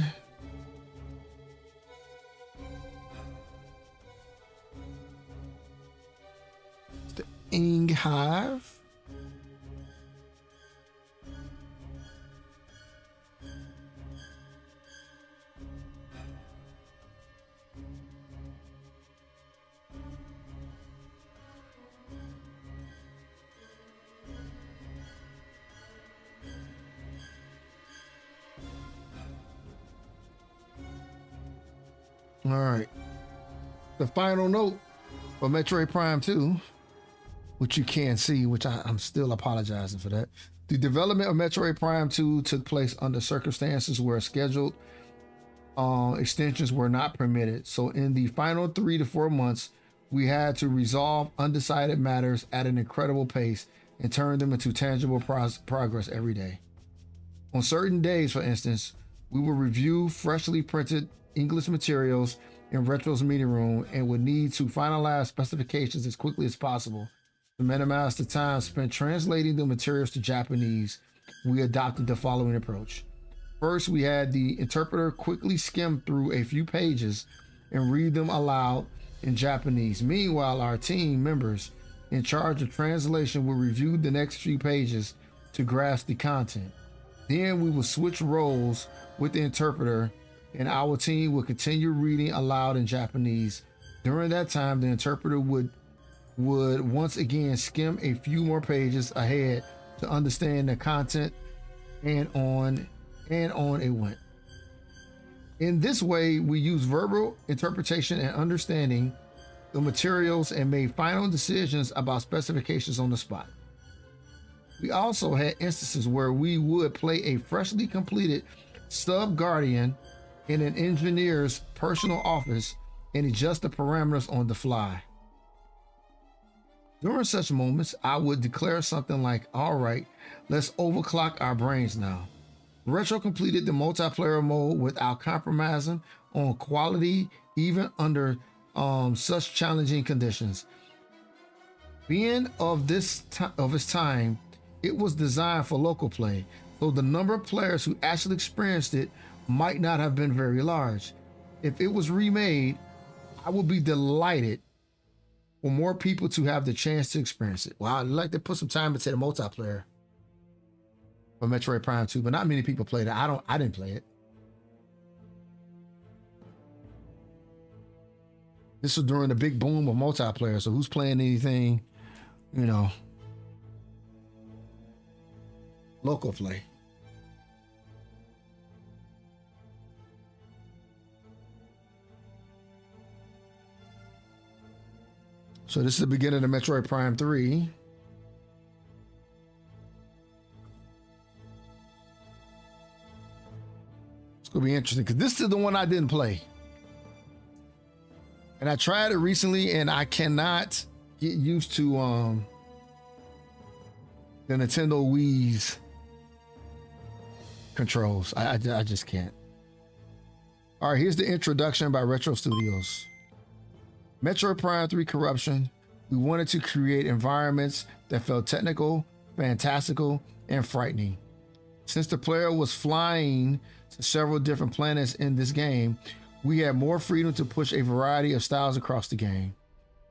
Ing Hive. All right. The final note for Metroid Prime 2, which you can't see, which I'm still apologizing for that. The development of Metroid Prime 2 took place under circumstances where scheduled extensions were not permitted. So in the final 3 to 4 months, we had to resolve undecided matters at an incredible pace and turn them into tangible progress every day. On certain days, for instance, we would review freshly printed English materials in Retro's meeting room and would need to finalize specifications as quickly as possible to minimize the time spent translating the materials to Japanese we adopted the following approach. First, we had the interpreter quickly skim through a few pages and read them aloud in Japanese. Meanwhile, our team members in charge of translation would review the next few pages to grasp the content. Then we would switch roles with the interpreter, and our team would continue reading aloud in Japanese. During that time, the interpreter would once again skim a few more pages ahead to understand the content, and on it went. In this way, we used verbal interpretation and understanding the materials and made final decisions about specifications on the spot. We also had instances where we would play a freshly completed sub guardian in an engineer's personal office and adjust the parameters on the fly. During such moments, I would declare something like, all right, let's overclock our brains now. Retro completed the multiplayer mode without compromising on quality, even under such challenging conditions. Being of its time, it was designed for local play, so the number of players who actually experienced it might not have been very large. If it was remade, I would be delighted for more people to have the chance to experience it. Well, I'd like to put some time into the multiplayer for Metroid Prime 2, but not many people played it. I didn't play it. This was during the big boom of multiplayer, so who's playing anything, local play? So this is the beginning of Metroid Prime 3. It's gonna be interesting because this is the one I didn't play. And I tried it recently and I cannot get used to the Nintendo Wii's controls. I just can't. All right, here's the introduction by Retro Studios. Metroid Prime 3 Corruption. We wanted to create environments that felt technical, fantastical, and frightening. Since the player was flying to several different planets in this game, we had more freedom to push a variety of styles across the game.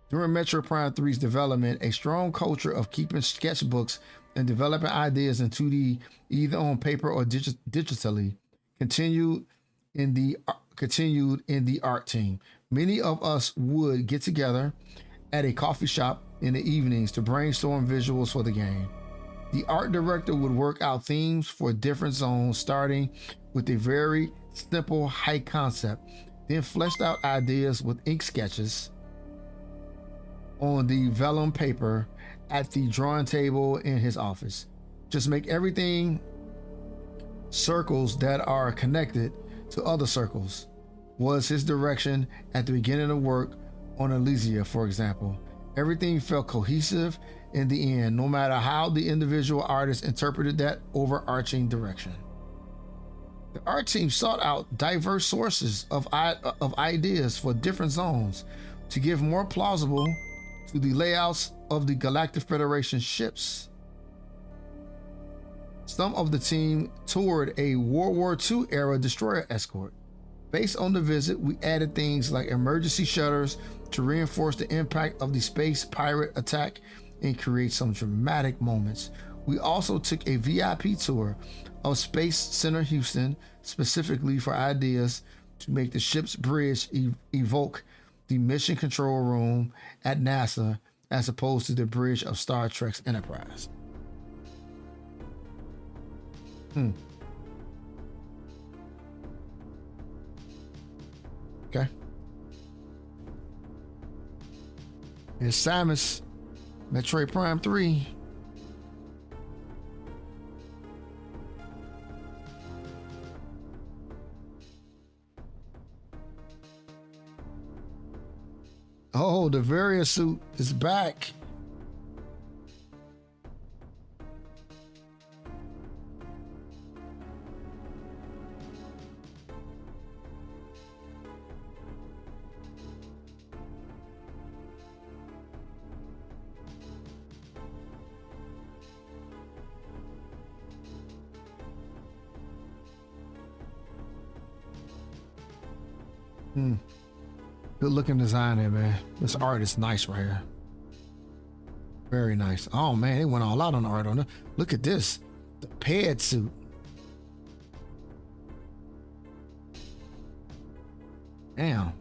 During Metroid Prime 3's development, a strong culture of keeping sketchbooks and developing ideas in 2D, either on paper or digitally, continued in the art team. Many of us would get together at a coffee shop in the evenings to brainstorm visuals for the game. The art director would work out themes for different zones, starting with a very simple high concept, then fleshed out ideas with ink sketches on the vellum paper at the drawing table in his office. Just make everything circles that are connected to other circles, was his direction at the beginning of work on Elysia, for example. Everything felt cohesive in the end, no matter how the individual artist interpreted that overarching direction. The art team sought out diverse sources of ideas for different zones to give more plausible to the layouts of the Galactic Federation ships. Some of the team toured a World War II era destroyer escort. Based on the visit, we added things like emergency shutters to reinforce the impact of the space pirate attack and create some dramatic moments. We also took a VIP tour of Space Center Houston, specifically for ideas to make the ship's bridge evoke the mission control room at NASA, as opposed to the bridge of Star Trek's Enterprise. Okay. Here's Samus, Metroid Prime 3. Oh, the Varia suit is back. Hmm. Good looking design there, man. This art is nice right here. Very nice. Oh man, they went all out on the art on it. Look at this. The pad suit. Damn.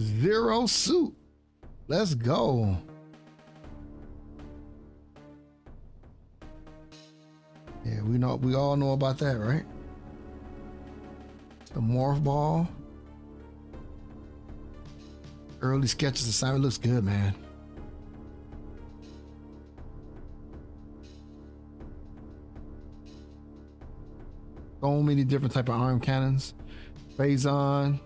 Zero suit. Let's go. Yeah, we all know about that, right? The morph ball. Early sketches of Simon looks good, man. So many different type of arm cannons. Phazon,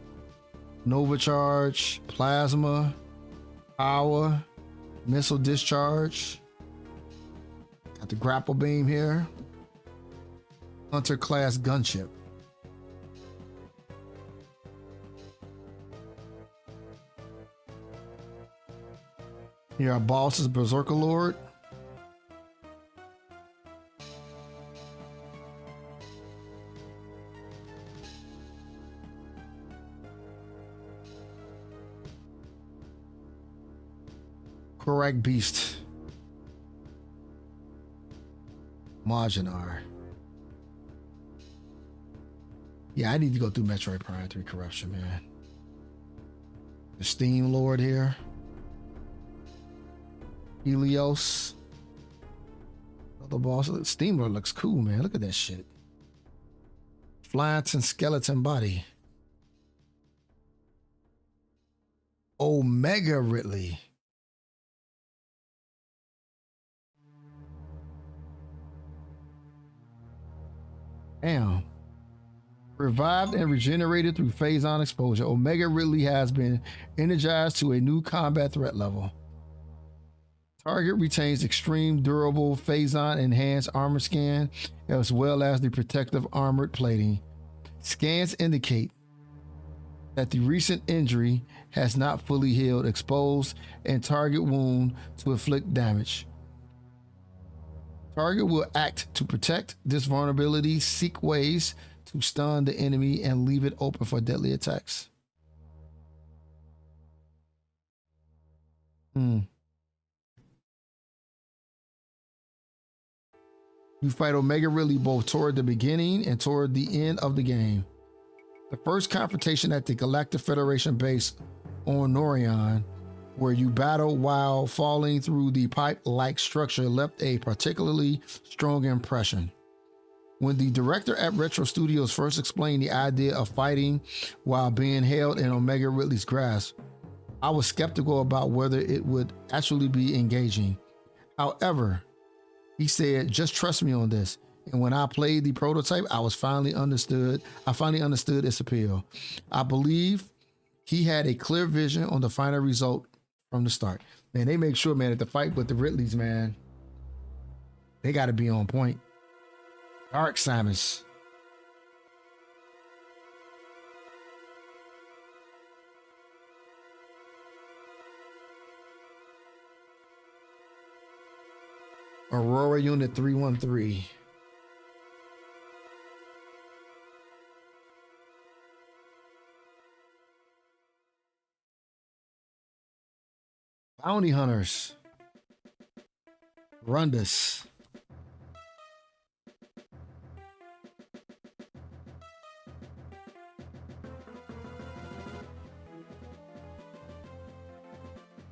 Nova Charge, Plasma, Power, Missile Discharge. Got the grapple beam here. Hunter class gunship. Here our boss is Berserker Lord. Correct Beast. Majinar. Yeah, I need to go through Metroid Prime 3 Corruption, man. The Steam Lord here. Helios. The boss. Steam Lord looks cool, man. Look at that shit. Flats and skeleton body. Omega Ridley. Damn. Revived and regenerated through Phazon exposure, Omega Ridley has been energized to a new combat threat level. Target retains extreme durable Phazon enhanced armor scan, as well as the protective armored plating. Scans indicate that the recent injury has not fully healed, exposed, and target wound to inflict damage. Target will act to protect this vulnerability, seek ways to stun the enemy, and leave it open for deadly attacks. You fight Omega Ridley both toward the beginning and toward the end of the game. The first confrontation at the Galactic Federation base on Norion, where you battle while falling through the pipe-like structure, left a particularly strong impression. When the director at Retro Studios first explained the idea of fighting while being held in Omega Ridley's grasp, I was skeptical about whether it would actually be engaging. However, he said, "Just trust me on this." And when I played the prototype, I finally understood its appeal. I believe he had a clear vision on the final result from the start. Man, they make sure, man, that the fight with the Ridleys, man, they got to be on point. Dark Samus. Aurora Unit 313. Bounty Hunters. Rundus.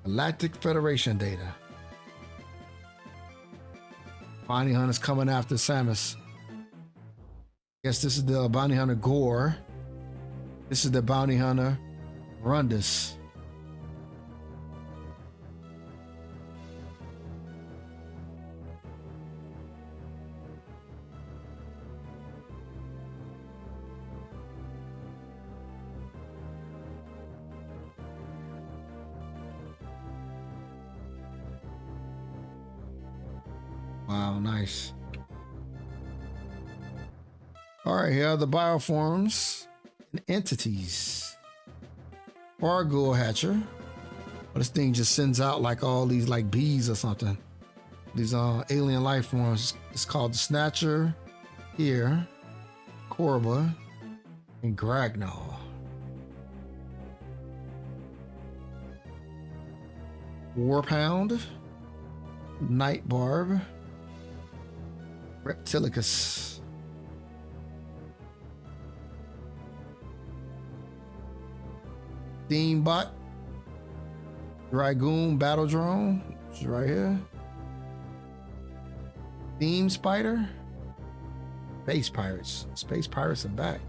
Galactic Federation data. Bounty Hunters coming after Samus. Guess this is the Bounty Hunter Gore. This is the Bounty Hunter Rundus. Wow, nice. All right, here are the bioforms and entities. Fargool Hatcher. Well, this thing just sends out like all these like bees or something. These alien life forms. It's called the Snatcher here, Korba, and Gragnall. Warpound, Night Barb, Reptilicus, Steambot, Dragoon Battle Drone, which is right here. Theme Spider, Space Pirates. Space Pirates are back.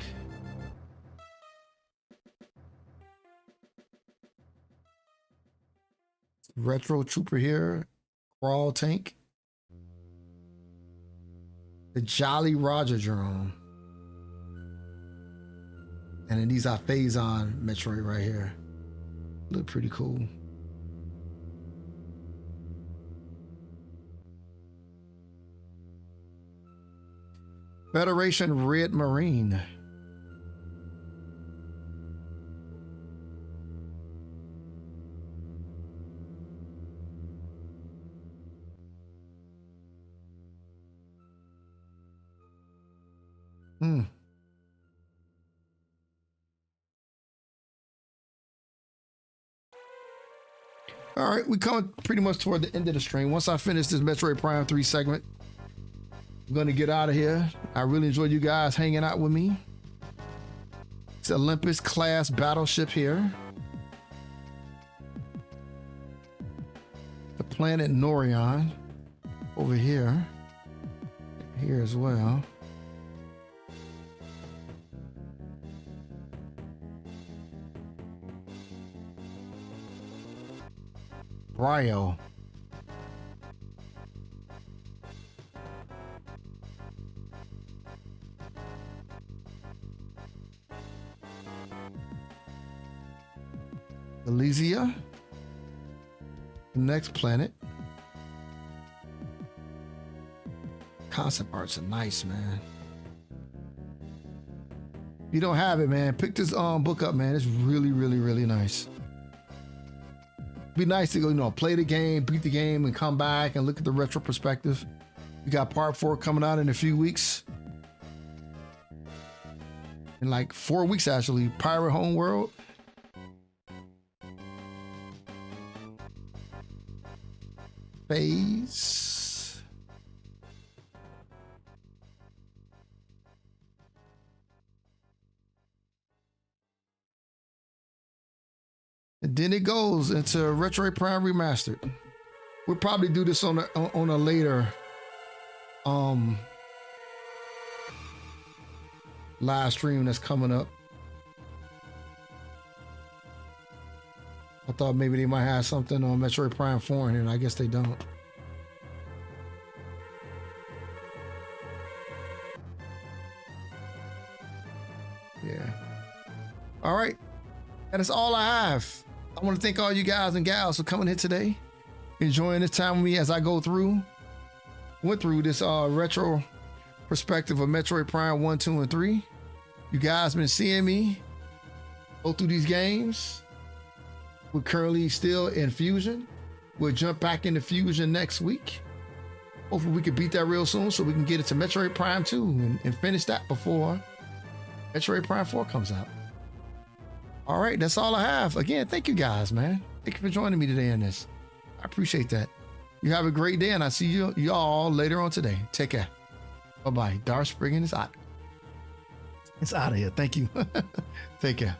Retro Trooper here, Crawl Tank, the Jolly Roger drone, and then these are Phazon Metroid right here. Look pretty cool. Federation Red Marine. All right, we coming pretty much toward the end of the stream. Once I finish this Metroid Prime 3 segment, I'm gonna get out of here. I really enjoyed you guys hanging out with me. It's Olympus class battleship here. The planet Norion over here. Here as well. Ryo. Elysia. The next planet. Concept arts are nice, man. If you don't have it, man, pick this book up, man. It's really, really, really nice. Be nice to go, you know, play the game, beat the game, and come back and look at the retro perspective. We got part 4 coming out in a few weeks. In like 4 weeks, actually. Pirate Homeworld. Phase. And then it goes into Metroid Prime Remastered. We'll probably do this on a later live stream that's coming up. I thought maybe they might have something on Metroid Prime 4 in here, and I guess they don't. Yeah. All right. That is all I have. I want to thank all you guys and gals for coming here today, enjoying this time with me as I went through this retro perspective of Metroid Prime 1, 2, and 3. You guys been seeing me go through these games. We're currently still in Fusion. We'll jump back into Fusion next week. Hopefully we can beat that real soon so we can get it to Metroid Prime 2 and finish that before Metroid Prime 4 comes out. All right, that's all I have. Again, thank you guys, man. Thank you for joining me today in this. I appreciate that. You have a great day, and I'll see you all later on today. Take care. Bye-bye. Darth Spriggan is out. It's out of here. Thank you. Take care.